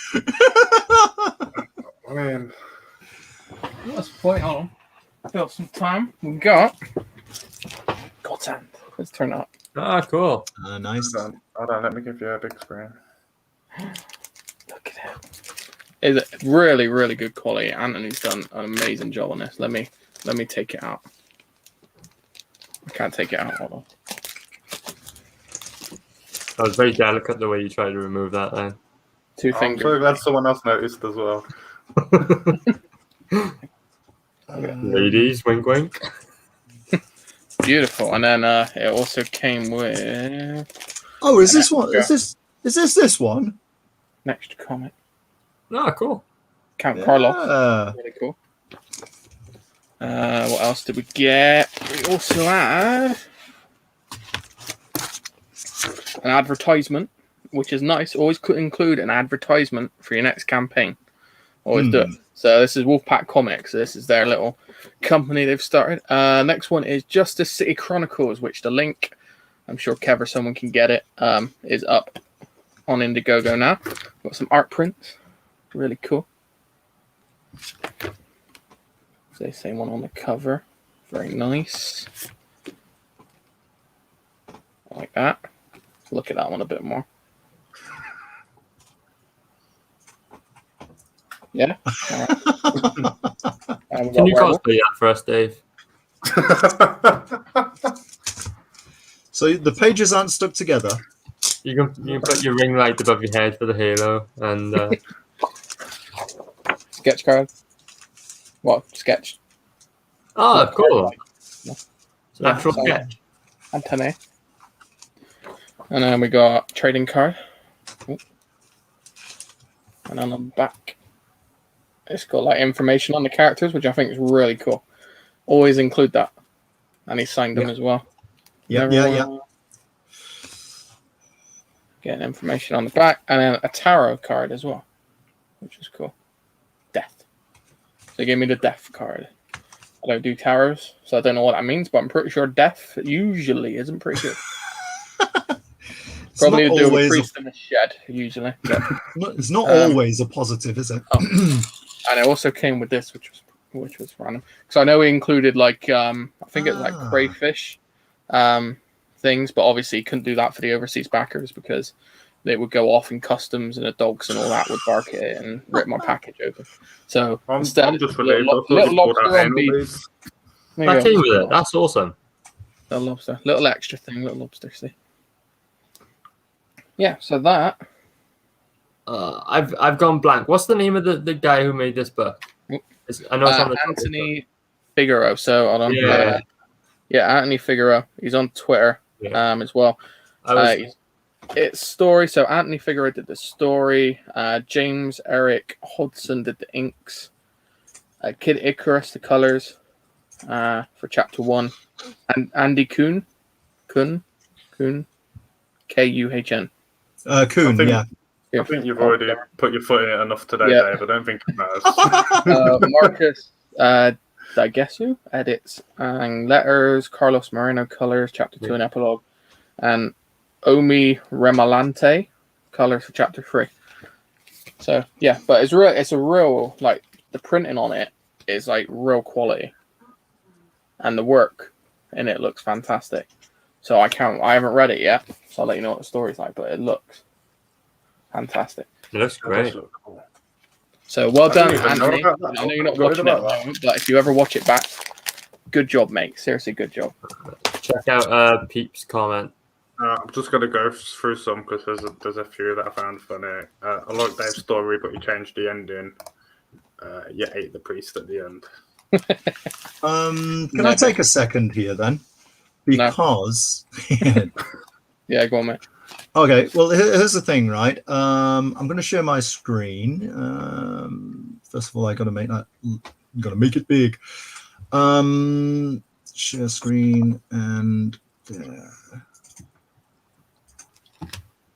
I mean, Let's play on. Got some time. We got God's hand. Let's turn it up. Ah, cool. Nice. hold on, let me give you a big screen. Look at it. It's really, really good quality. Anthony's done an amazing job on this. Let me take it out. I can't take it out. Hold on. That was very delicate the way you tried to remove that then. Two I'm fingers. so glad someone else noticed as well. Ladies, wink wink. Beautiful. And then it also came with Oh, is this one? Is this one? next comic. Ah, cool. Count Carlos. Yeah. Really cool. What else did we get? We also had an advertisement, which is nice. Always could include an advertisement for your next campaign. Always do it. So this is Wolfpack Comics. This is their little company they've started. Next one is Justice City Chronicles, which the link, I'm sure Kev or someone can get it, is up on Indiegogo now. Got some art prints. Really cool. So same one on the cover. Very nice. Like that. Let's look at that one a bit more. Yeah. All right. Can you cosplay that for us, Dave? So the pages aren't stuck together. You can put your ring light above your head for the halo and Sketch card. What? Sketch. oh, cool. Yeah. It's an actual Yeah, so- sketch. Anthony. And then we got trading card. Ooh. And on the back, it's got like information on the characters, which I think is really cool. Always include that. And he signed them as well. Yeah. Getting information on the back, and then a tarot card as well, which is cool. Death. So they gave me the death card. I don't do tarots, so I don't know what that means, but I'm pretty sure death usually isn't pretty good. It's Probably not to do with a always priest in a shed, usually. But, it's not Um, always a positive, is it? and it also came with this, which was random. Because I know we included like I think it was like Ah. crayfish things, but obviously couldn't do that for the overseas backers because they would go off in customs and the dogs and all that would bark at it and rip my package open. So I'm instead, just little, relieved. I thought little you pulled lobster out on beef. anal. There you That go. came with it. That's awesome. Little lobster, little extra thing, little lobster. See. Yeah, so that. I've gone blank. What's the name of the guy who made this book? I know it's on the top of the book. Anthony Figaro. So hold on. Yeah. Yeah, Anthony Figaro. He's on Twitter as well. It's story. So Anthony Figaro did the story. James Eric Hodson did the inks. Kid Icarus the colors for chapter 1, and Andy Kuhn, Kuhn, Kuhn. Kuhn, yeah. I think you've already put your foot in it enough today, Yeah. Dave. I don't think it matters. Marcus Dagesu edits and letters. Carlos Moreno colors chapter 2 and epilogue, and Omi Remalante colors for chapter 3. So yeah, but it's real. It's a real, like, the printing on it is like real quality, and the work in it looks fantastic. So I haven't read it yet, so I'll let you know what the story's like. But it looks fantastic. It looks great. So well done, didn't even know Anthony. about that. I know you're not Good watching it at about the that. moment, but if you ever watch it back, good job, mate. Seriously, good job. Check out Peep's comment. I'm just going to go through some because there's a few that I found funny. I like Dave's story, but he changed the ending. You ate the priest at the end. Can I take a second here then? Because Yeah, go on, mate. okay, well here's the thing, right? I'm going to share my screen. First of all, I got to make it big. Share screen and there.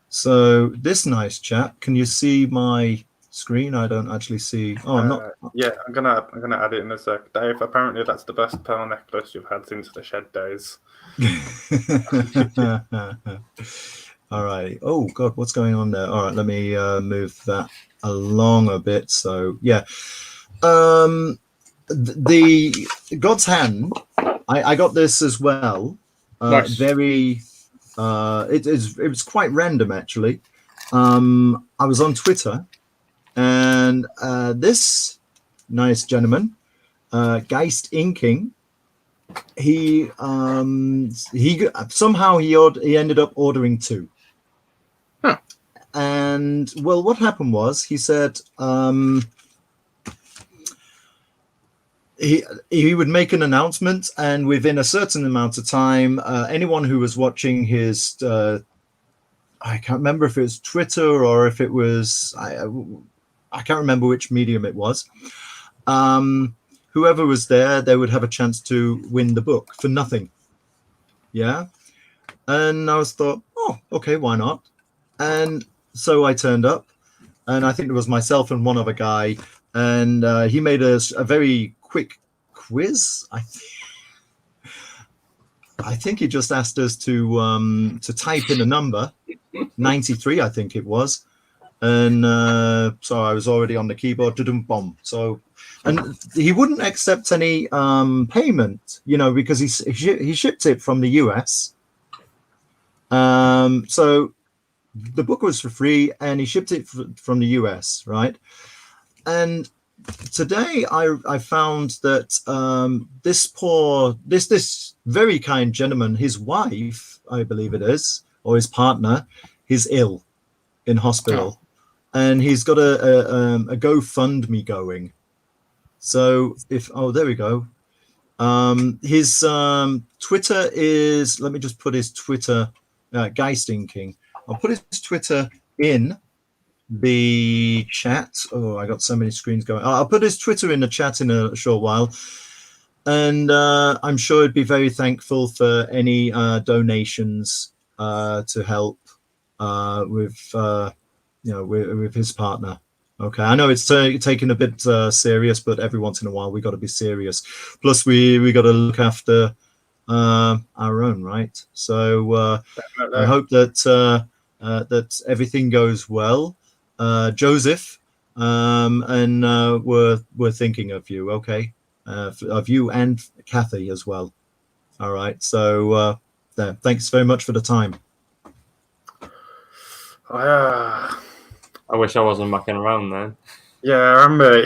So this nice chap, can you see my screen? I don't actually see. Oh, I'm not. Yeah, I'm gonna add it in a sec. Dave, apparently that's the best pearl necklace you've had since the shed days. All right. Oh God, what's going on there? All right, let me move that along a bit. So yeah, the God's Hand. I got this as well. Nice. Very. It was quite random actually. I was on Twitter, and this nice gentleman, Geist Inking, he somehow he ended up ordering 2. Huh. And well, what happened was he said he would make an announcement, and within a certain amount of time, anyone who was watching his I can't remember if it was Twitter or if it was I can't remember which medium it was. Whoever was there, they would have a chance to win the book for nothing. Yeah. And I thought, oh, okay, why not? And so I turned up, and I think it was myself and one other guy, and he made us a very quick quiz. I think he just asked us to type in a number, 93, I think it was, and so I was already on the keyboard. Bomb. So, and he wouldn't accept any payment, because he shipped it from the US. So the book was for free, and he shipped it from the US, right? And today I found that this very kind gentleman, his wife, I believe it is, or his partner, he's ill in hospital, and he's got a GoFundMe going. So there we go. His Twitter is, let me just put his Twitter, Geisting King. I'll put his Twitter in the chat. Oh, I got so many screens going. I'll put his Twitter in the chat in a short while, and I'm sure he'd be very thankful for any donations to help with with his partner. Okay, I know it's taken a bit serious, but every once in a while we got to be serious. Plus, we got to look after our own, right? So I hope that that everything goes well, Joseph. And we're thinking of you, okay? Of you and Kathy as well. All right. So there. Thanks very much for the time. I wish I wasn't mucking around then. Yeah, and me.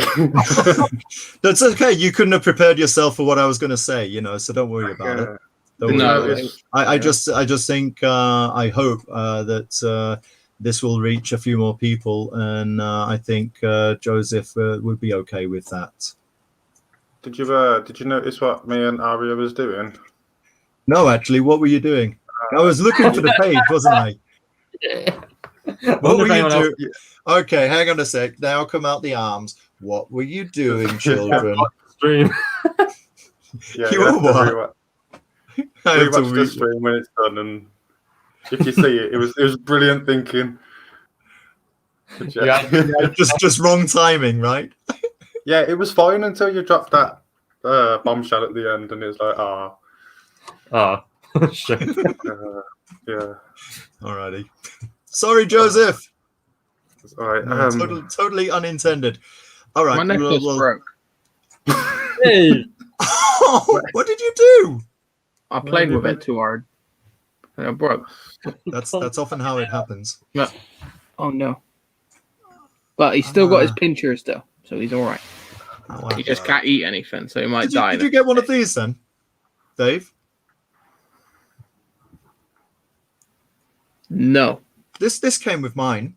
That's okay. You couldn't have prepared yourself for what I was going to say, so don't worry about it. Don't worry about it. I just think I hope that this will reach a few more people, and I think Joseph would be okay with that. Did you notice what me and Aria was doing? No, actually, what were you doing? I was looking for the page, wasn't I? Yeah. What were you doing? Okay, hang on a sec. Now come out the arms. What were you doing, children? Stream. Yeah, you were what? Rewatch the stream when it's done, and if you see it, it was brilliant thinking. Yeah, just wrong timing, right? Yeah, it was fine until you dropped that bombshell at the end, and it was like, shit. Yeah. Alrighty. Sorry, Joseph. All right. No, totally unintended. All right. My necklace broke. Hey. What did you do? I played with it too hard. And it broke. That's often how it happens. No. Oh no. But he's still got his pinchers though, so he's all right. He just can't eat anything, so he might die. Did you get one of these then, Dave? No. This came with mine.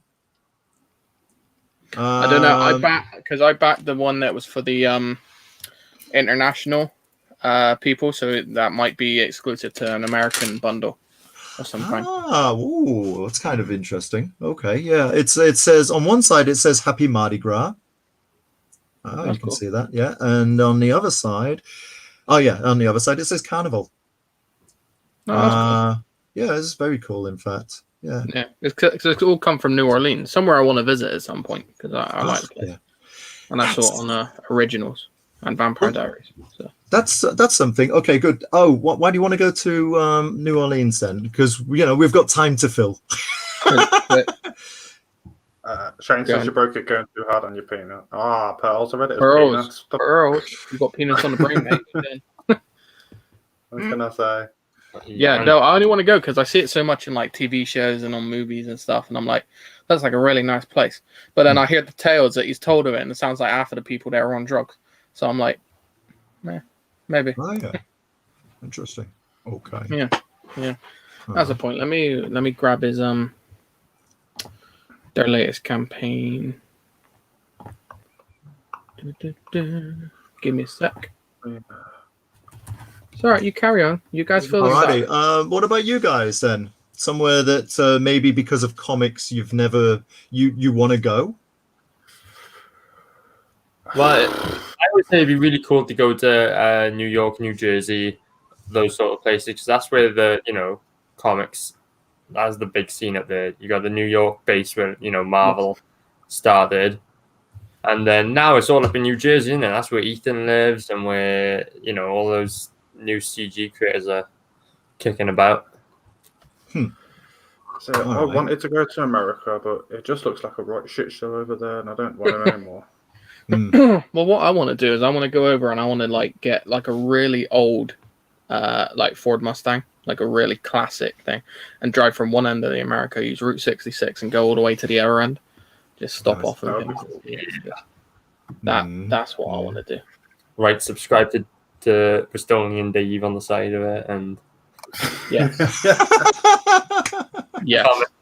I don't know. I backed the one that was for the international people, so that might be exclusive to an American bundle or something. Ooh, that's kind of interesting. Okay, yeah. It says on one side it says Happy Mardi Gras. You can see that, yeah. And on the other side, it says Carnival. Cool. Yeah, it's very cool. In fact, yeah. Yeah, it's all come from New Orleans, somewhere I want to visit at some point because I like the place. Yeah. And I saw it on Originals and Vampire Diaries. So that's something. Okay, good. Oh, why do you want to go to New Orleans then? Because we've got time to fill. Shane says you broke it going too hard on your peanut. Pearls. I read it as pearls. peanuts. Pearls. You got peanuts on the brain, mate. What can I say? Yeah, no, I only want to go because I see it so much in like TV shows and on movies and stuff, and I'm like, that's like a really nice place. But then I hear the tales that he's told of it, and it sounds like half of the people there are on drugs. So I'm like, maybe. Oh, yeah. Interesting. Okay. Yeah. That's the point. Let me grab his their latest campaign. Give me a sec. It's all right. You carry on. You guys feel alrighty. What about you guys then? Somewhere that maybe because of comics you've never you want to go? Well, I would say it'd be really cool to go to New York, New Jersey, those sort of places, because that's where the comics. That's the big scene up there. You got the New York base where Marvel started, and then now it's all up in New Jersey, and that's where Ethan lives, and where all those new CG creators are kicking about. So I wanted to go to America, but it just looks like a right shit show over there, and I don't want it anymore. Well, what I want to do is I want to go over and I want to get like a really old, like Ford Mustang, like a really classic thing, and drive from one end of the America, use Route 66, and go all the way to the other end. Just stop off and things. That's what I want to do. Right, subscribe to Bristolian Dave on the side of it, and yeah.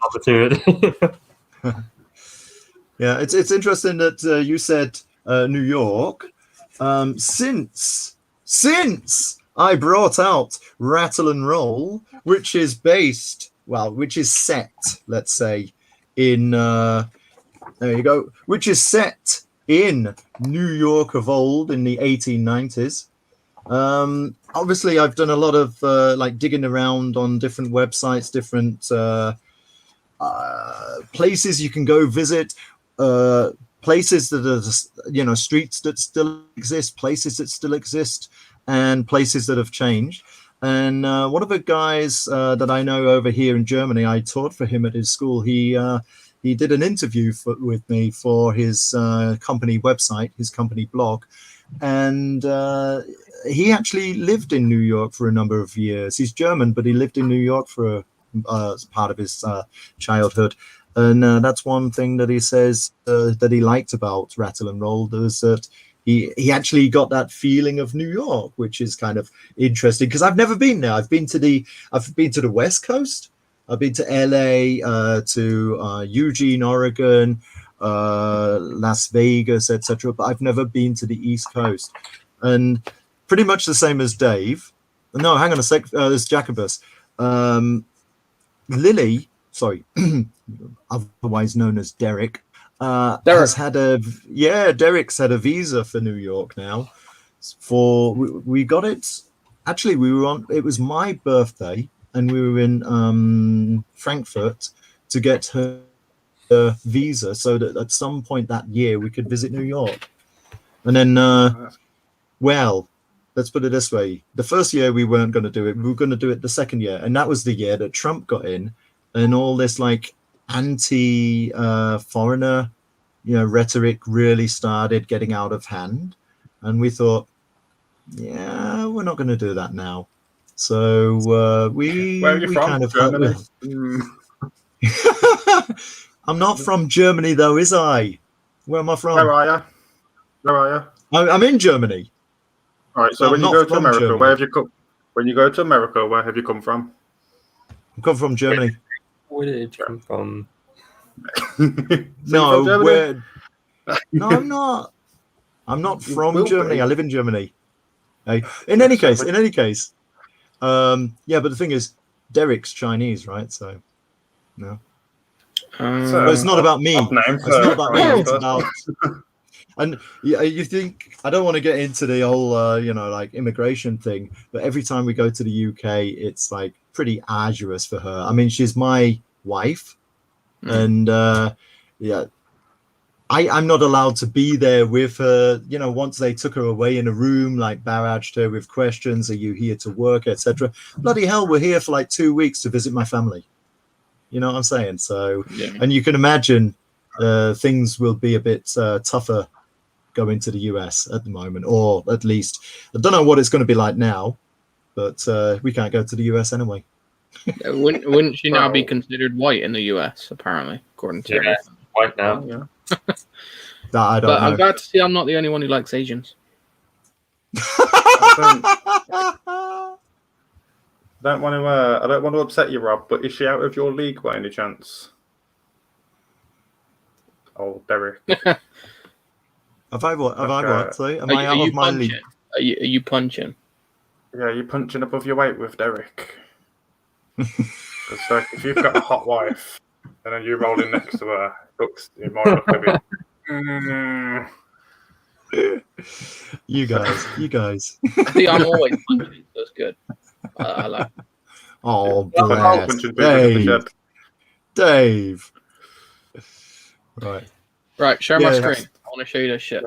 Opportunity. Yeah, it's interesting that you said New York. Since I brought out Rattle and Roll, which is set, let's say, in there you go, which is set in New York of old in the 1890s. Obviously, I've done a lot of digging around on different websites, different places you can go visit. places that are, streets that still exist, places that still exist, and places that have changed. And one of the guys that I know over here in Germany, I taught for him at his school. He did an interview with me for his company website, his company blog, and he actually lived in New York for a number of years. He's German, but he lived in New York for part of his childhood. And that's one thing that he says that he liked about Rattle and Roll, was that he actually got that feeling of New York, which is kind of interesting because I've never been there. I've been to the West Coast. I've been to LA, to Eugene, Oregon, Las Vegas, etc. But I've never been to the East Coast, and pretty much the same as Dave. No, hang on a sec. There's Jacobus. Lily, sorry, otherwise known as Derek, Derek's had a visa for New York now. We got it. Actually, it was my birthday, and we were in Frankfurt to get her visa, so that at some point that year we could visit New York. And then, let's put it this way: the first year we weren't going to do it. We were going to do it the second year, and that was the year that Trump got in, and all this like anti-foreigner, rhetoric really started getting out of hand, and we thought, yeah, we're not going to do that now. So we kind of Germany? I'm not from Germany though, is I? Where am I from? Where are you? I'm in Germany. All right. So when you go to America, where have you come? When you go to America, where have you come from? I come from Germany. Where did you come from? No, from where? No, I'm not. I'm not from Germany. Be. I live in Germany. Hey. In any case. Yeah, but the thing is, Derek's Chinese, right? So, no. But it's not about me. It's not about me. It's about. And you think, I don't want to get into the whole, like immigration thing, but every time we go to the UK, it's like pretty arduous for her. I mean, she's my wife, and I'm not allowed to be there with her. Once they took her away in a room, like barraged her with questions, are you here to work, etc. Bloody hell, we're here for like 2 weeks to visit my family. You know what I'm saying? So, and you can imagine things will be a bit tougher going to the US at the moment, or at least I don't know what it's going to be like now, but we can't go to the US anyway. Wouldn't she now be considered white in the US? Apparently, according to everything. White now. Yeah. I don't know. I'm glad to see I'm not the only one who likes Asians. I don't want to upset you, Rob, but is she out of your league by any chance? Oh, Derek. Have I what? Sorry? Am I out of my league? Are you punching? Yeah, you're punching above your weight with Derek. It's like if you've got a hot wife and then you roll in next to her, you might look a bit. You guys. See, I'm always punching. That's good. I like. Oh, bless. Dave. Right, share my screen. I want to show you this shit.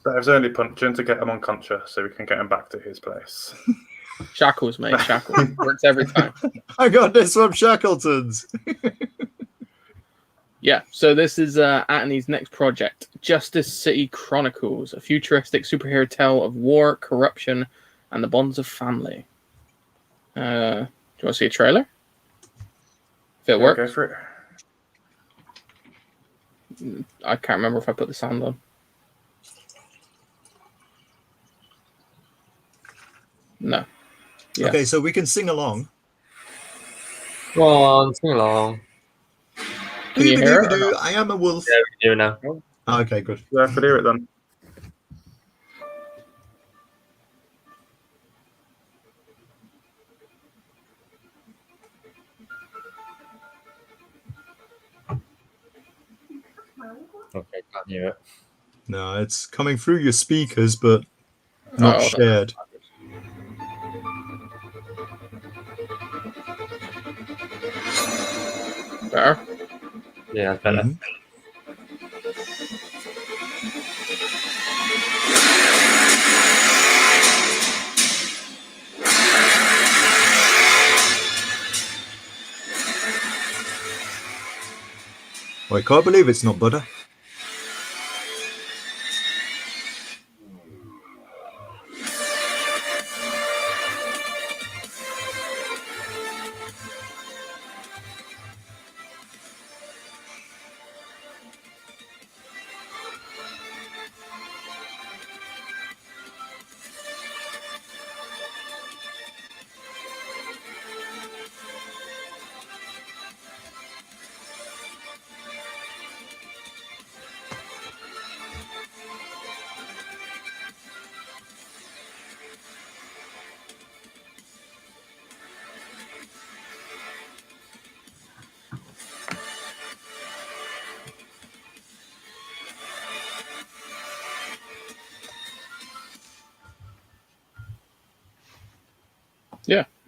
Dave's only punching to get him unconscious so we can get him back to his place. Shackles, mate. Shackles. Works every time. I got this from Shackleton's. Yeah, so this is Anthony's next project, Justice City Chronicles, a futuristic superhero tale of war, corruption, and the bonds of family. Do you want to see a trailer? If it works. Go for it. I can't remember if I put the sound on. No. Yeah. Okay, so we can sing along. Go on, sing along. Can you hear it? I am a wolf. Yeah, we can hear it now. Oh, okay, good. Yeah, I could hear it then. Okay, can't hear it. No, it's coming through your speakers, but not shared. Better? Yeah, better. I can't believe it's not butter.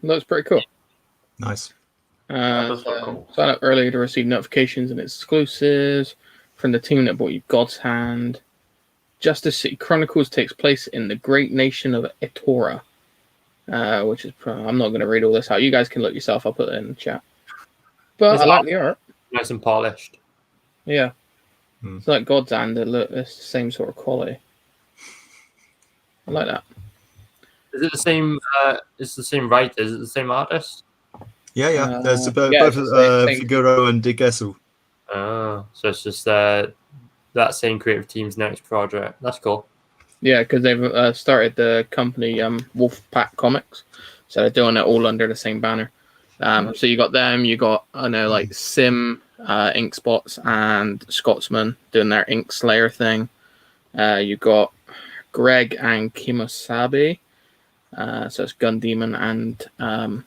That's pretty cool. Nice. does look cool. Sign up early to receive notifications and exclusives from the team that brought you God's Hand. Justice City Chronicles takes place in the great nation of Etora, which is I'm not going to read all this out. You guys can look yourself. I'll put it in the chat. But I like the art. Nice and polished. Yeah, Hmm. it's like God's Hand. Look, it's the same sort of quality. I like that. Is it the same? It's the same writer. Is it the same artist? Yeah. There's both it's the same. Figuro and Digesu. Oh, so it's just that same creative team's next project. That's cool. Yeah, because they've started the company Wolfpack Comics, so they're doing it all under the same banner. So you got them, you got like Sim, Ink Spots, and Scotsman doing their Ink Slayer thing. You got Greg and Kimosabe, so it's Gun Demon and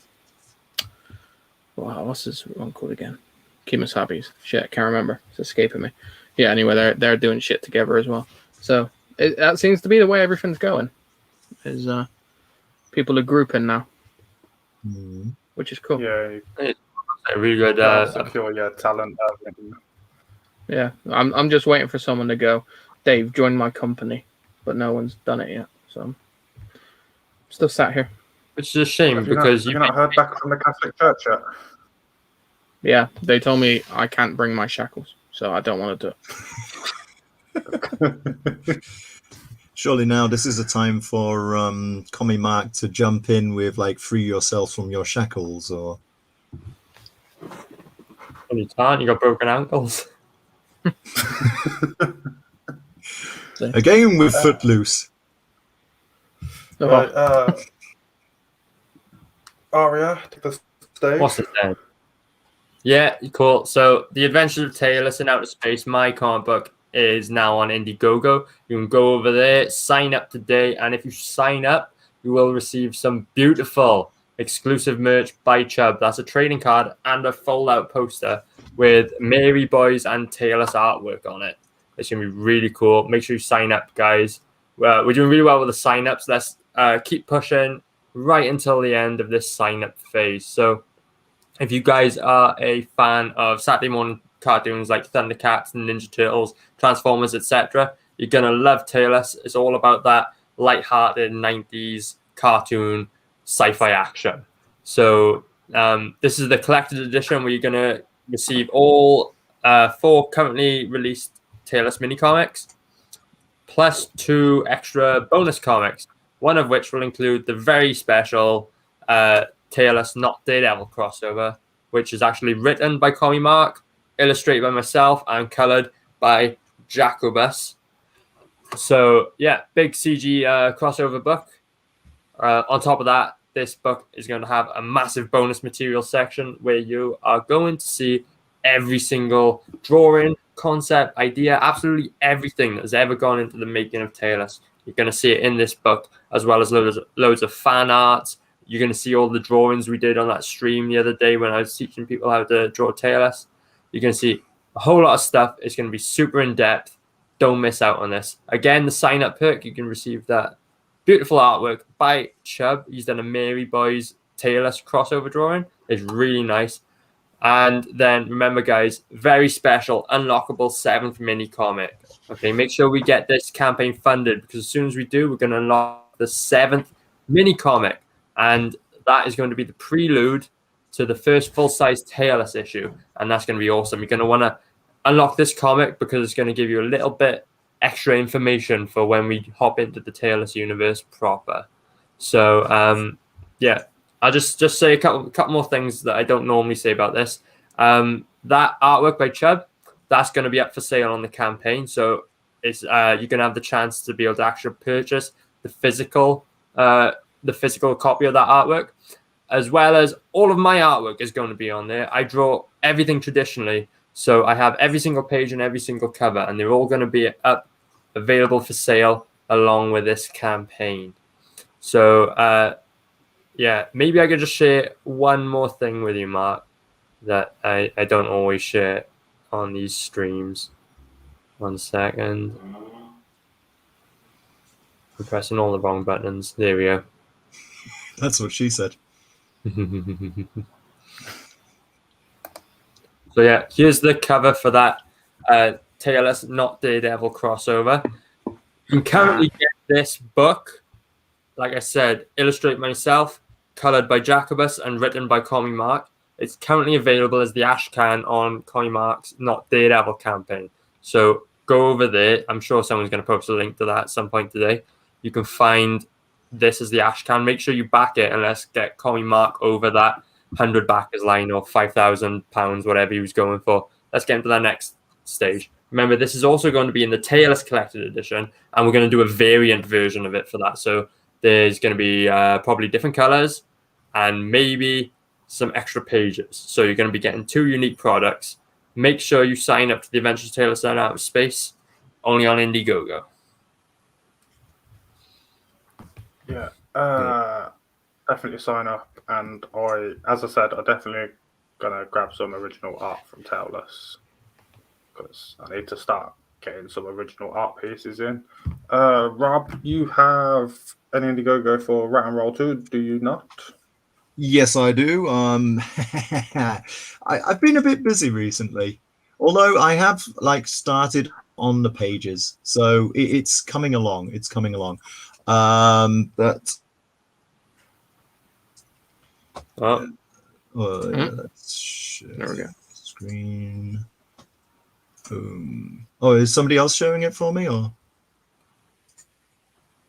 what's his one called again? Kimosabe's. Shit, I can't remember. It's escaping me. Yeah, anyway, they're doing shit together as well. So that seems to be the way everything's going. Is people are grouping now, which is cool. Yeah, A really good. secure your talent. Yeah, I'm just waiting for someone to go, Dave, join my company, but no one's done it yet. So I'm still sat here. Which is a shame because you've not heard back from the Catholic Church yet. Yeah, they told me I can't bring my shackles, so I don't want to do it. Surely now this is a time for Commie Mark to jump in with like free yourself from your shackles or. you can't. You got broken ankles. Again with Footloose. Right, Aria, take the stage. What's his name? Yeah, cool. So, The Adventures of Taylor in Outer Space, my comic book, is now on Indiegogo. You can go over there, sign up today, and if you sign up, you will receive some beautiful exclusive merch by Chubb. That's a trading card and a fold-out poster with Mary Boys and Taylor's artwork on it. It's going to be really cool. Make sure you sign up, guys. We're doing really well with the sign-ups. Let's keep pushing right until the end of this sign-up phase. So, if you guys are a fan of Saturday morning cartoons like Thundercats and Ninja Turtles, Transformers, etc., you're going to love Taylor's. It's all about that light-hearted 90s cartoon sci-fi action. So this is the collected edition where you're going to receive all 4 currently released Taylor's mini comics, plus 2 extra bonus comics, one of which will include the very special Taylor's Not Daredevil crossover, which is actually written by Commie Mark, illustrated by myself, and colored by Jacobus. So, yeah, big CG crossover book. On top of that, this book is going to have a massive bonus material section where you are going to see every single drawing, concept, idea, absolutely everything that has ever gone into the making of Taylor's. You're going to see it in this book, as well as loads of fan art. You're going to see all the drawings we did on that stream the other day when I was teaching people how to draw Taylor's. You're going to see a whole lot of stuff. It's going to be super in-depth. Don't miss out on this. Again, the sign-up perk, you can receive that beautiful artwork by Chubb. He's done a Mary Boys Taylor's crossover drawing. It's really nice. And then remember, guys, very special, unlockable 7th mini comic. Okay, make sure we get this campaign funded, because as soon as we do, we're going to unlock the 7th mini comic. And that is going to be the prelude to the first full-size Taylor's issue. And that's going to be awesome. You're going to want to unlock this comic because it's going to give you a little bit extra information for when we hop into the Tailless universe proper. So yeah, I'll just say a couple more things that I don't normally say about this. That artwork by Chubb, that's going to be up for sale on the campaign. So it's you're going to have the chance to be able to actually purchase the physical copy of that artwork, as well as all of my artwork is going to be on there. I draw everything traditionally, so I have every single page and every single cover, and they're all going to be up, available for sale along with this campaign. So yeah, maybe I could just share one more thing with you, Mark, that I don't always share on these streams. 1 second. I'm pressing all the wrong buttons. There we go. That's what she said. So yeah, here's the cover for that Tailless Not Daredevil crossover. You can currently get this book, like I said, illustrated myself, colored by Jacobus, and written by Commie Mark. It's currently available as the Ashcan on Commie Mark's Not Daredevil campaign. So go over there. I'm sure someone's going to post a link to that at some point today. You can find this as the Ashcan. Make sure you back it, and let's get Commie Mark over that 100 backers line or £5,000, whatever he was going for. Let's get into that next stage. Remember, this is also going to be in the Tailless Collected Edition, and we're going to do a variant version of it for that. So there's going to be probably different colors and maybe some extra pages. So you're going to be getting 2 unique products. Make sure you sign up to the Adventures of Tailless Out of Space, only on Indiegogo. Yeah, definitely sign up. And as I said, I'm definitely gonna grab some original art from Tailless because I need to start getting some original art pieces in. Rob, you have an Indiegogo for Rat and Roll 2, do you not? Yes, I do. I've been a bit busy recently, although I have started on the pages, so it's coming along. It's coming along. But let's share There we go. screen. Boom. Oh, is somebody else showing it for me, or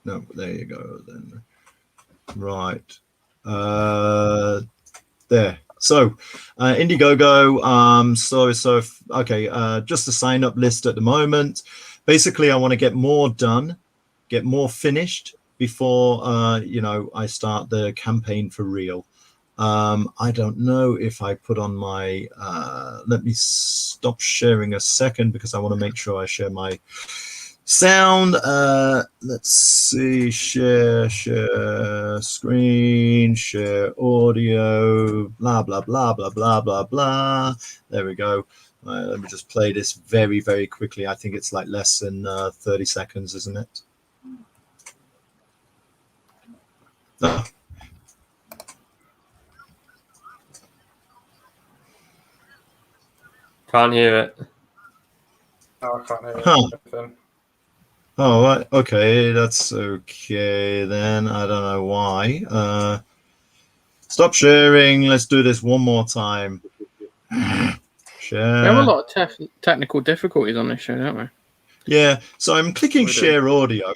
no? There you go. Then right. There. So Indiegogo. Okay. Just a sign up list at the moment. Basically, I want to get more done, get more finished before I start the campaign for real. I don't know if I put on my let me stop sharing a second because I want to make sure I share my sound. Let's see, share screen, share audio, blah blah blah blah blah blah blah. There we go. Let me just play this very, very quickly. I think it's like less than 30 seconds, isn't it? Oh. Can't hear it. No, I can't hear anything. Oh, right. Okay, that's okay then. I don't know why. Stop sharing. Let's do this one more time. Share. We have a lot of technical difficulties on this show, don't we? Yeah, so I'm clicking share audio.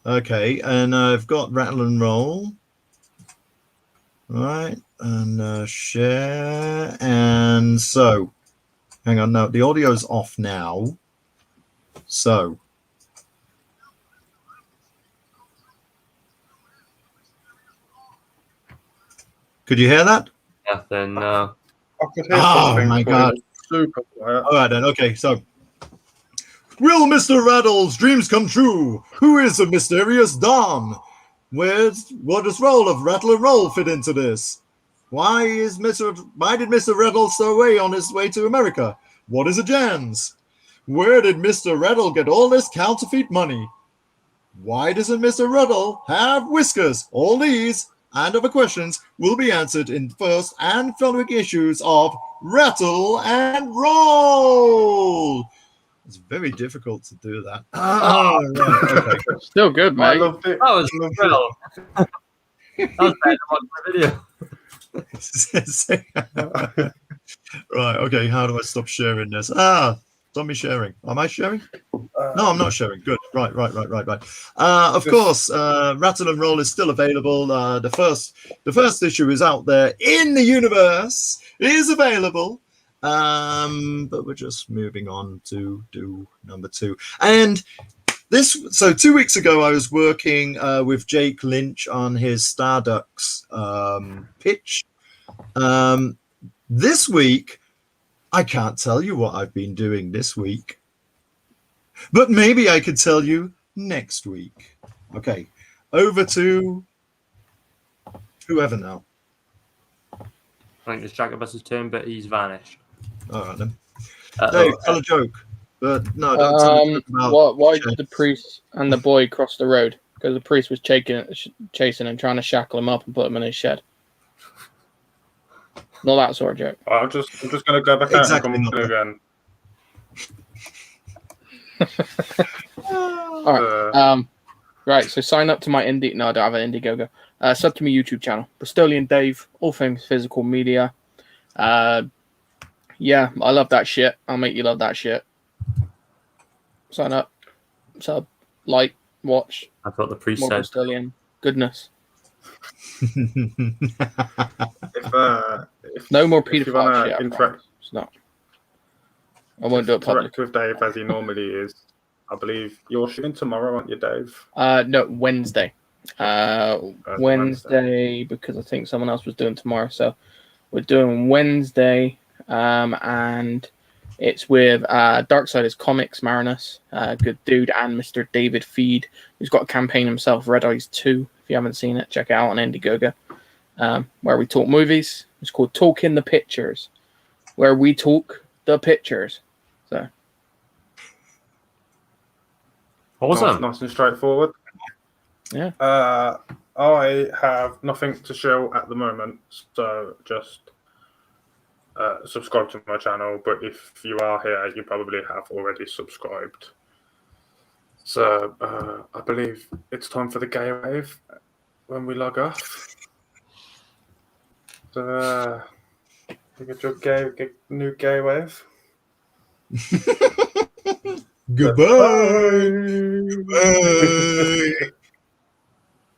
Okay, and I've got rattle and roll. Right, and share. And so, hang on, no, the audio's off now. So, could you hear that? Nothing, no. I could hear Oh something, my but God. it was super quiet. All right then. Okay, so will Mr. Rattle's dreams come true? Who is the mysterious Don? What does role of Rattle and Roll fit into this? Why did Mr. Rattle stow away on his way to America? What is a Jans? Where did Mr. Rattle get all this counterfeit money? Why doesn't Mr. Rattle have whiskers? All these and other questions will be answered in the first and following issues of Rattle and Roll. It's very difficult to do that. Right, okay. Still good, I mate. loved it. That was real. That was better than watching the video. Right. Okay. How do I stop sharing this? Stop me sharing. Am I sharing? No, I'm not sharing. Good. Right. Of course, Rattle and Roll is still available. The first issue is out there in the universe. It is available. But we're just moving on to do number 2. And so 2 weeks ago, I was working with Jake Lynch on his Starducks pitch. This week, I can't tell you what I've been doing this week, but maybe I could tell you next week. Okay, over to whoever now. I think it's Jacobus's turn, but he's vanished. All right then. Uh-oh. Dave, tell a joke. But no, don't tell a joke about Why Chess. did the priest and the boy cross the road? Because the priest was chasing and trying to shackle him up and put him in his shed. Not that sort of joke. I'm just going to go back out Exactly and not come again. All right. Right. So sign up to my Indie. No, I don't have an Indiegogo. Sub to my YouTube channel, Bristolian Dave, all things physical media. Yeah, I love that shit. I'll make you love that shit. Sign up, sub, like, watch. I thought the priest More said. Bristolian goodness. If No more if you paedophile wanna shit. I interact, promise. It's not. I won't do it public. interact with Dave as he normally is, I believe you're shooting tomorrow, aren't you, Dave? No, Wednesday. Wednesday, because I think someone else was doing tomorrow. So we're doing Wednesday, and it's with Darksiders Comics, Marinus, good dude, and Mr. David Feed, who's got a campaign himself, Red Eyes 2. If you haven't seen it, check it out on Indiegogo, where we talk movies. It's called Talking the Pictures, where we talk the pictures. So Awesome. Nice and straightforward. Yeah. I have nothing to show at the moment, so just subscribe to my channel. But if you are here, you probably have already subscribed. So I believe it's time for the gay wave when we log off. So you get your new gay wave. Goodbye. Bye.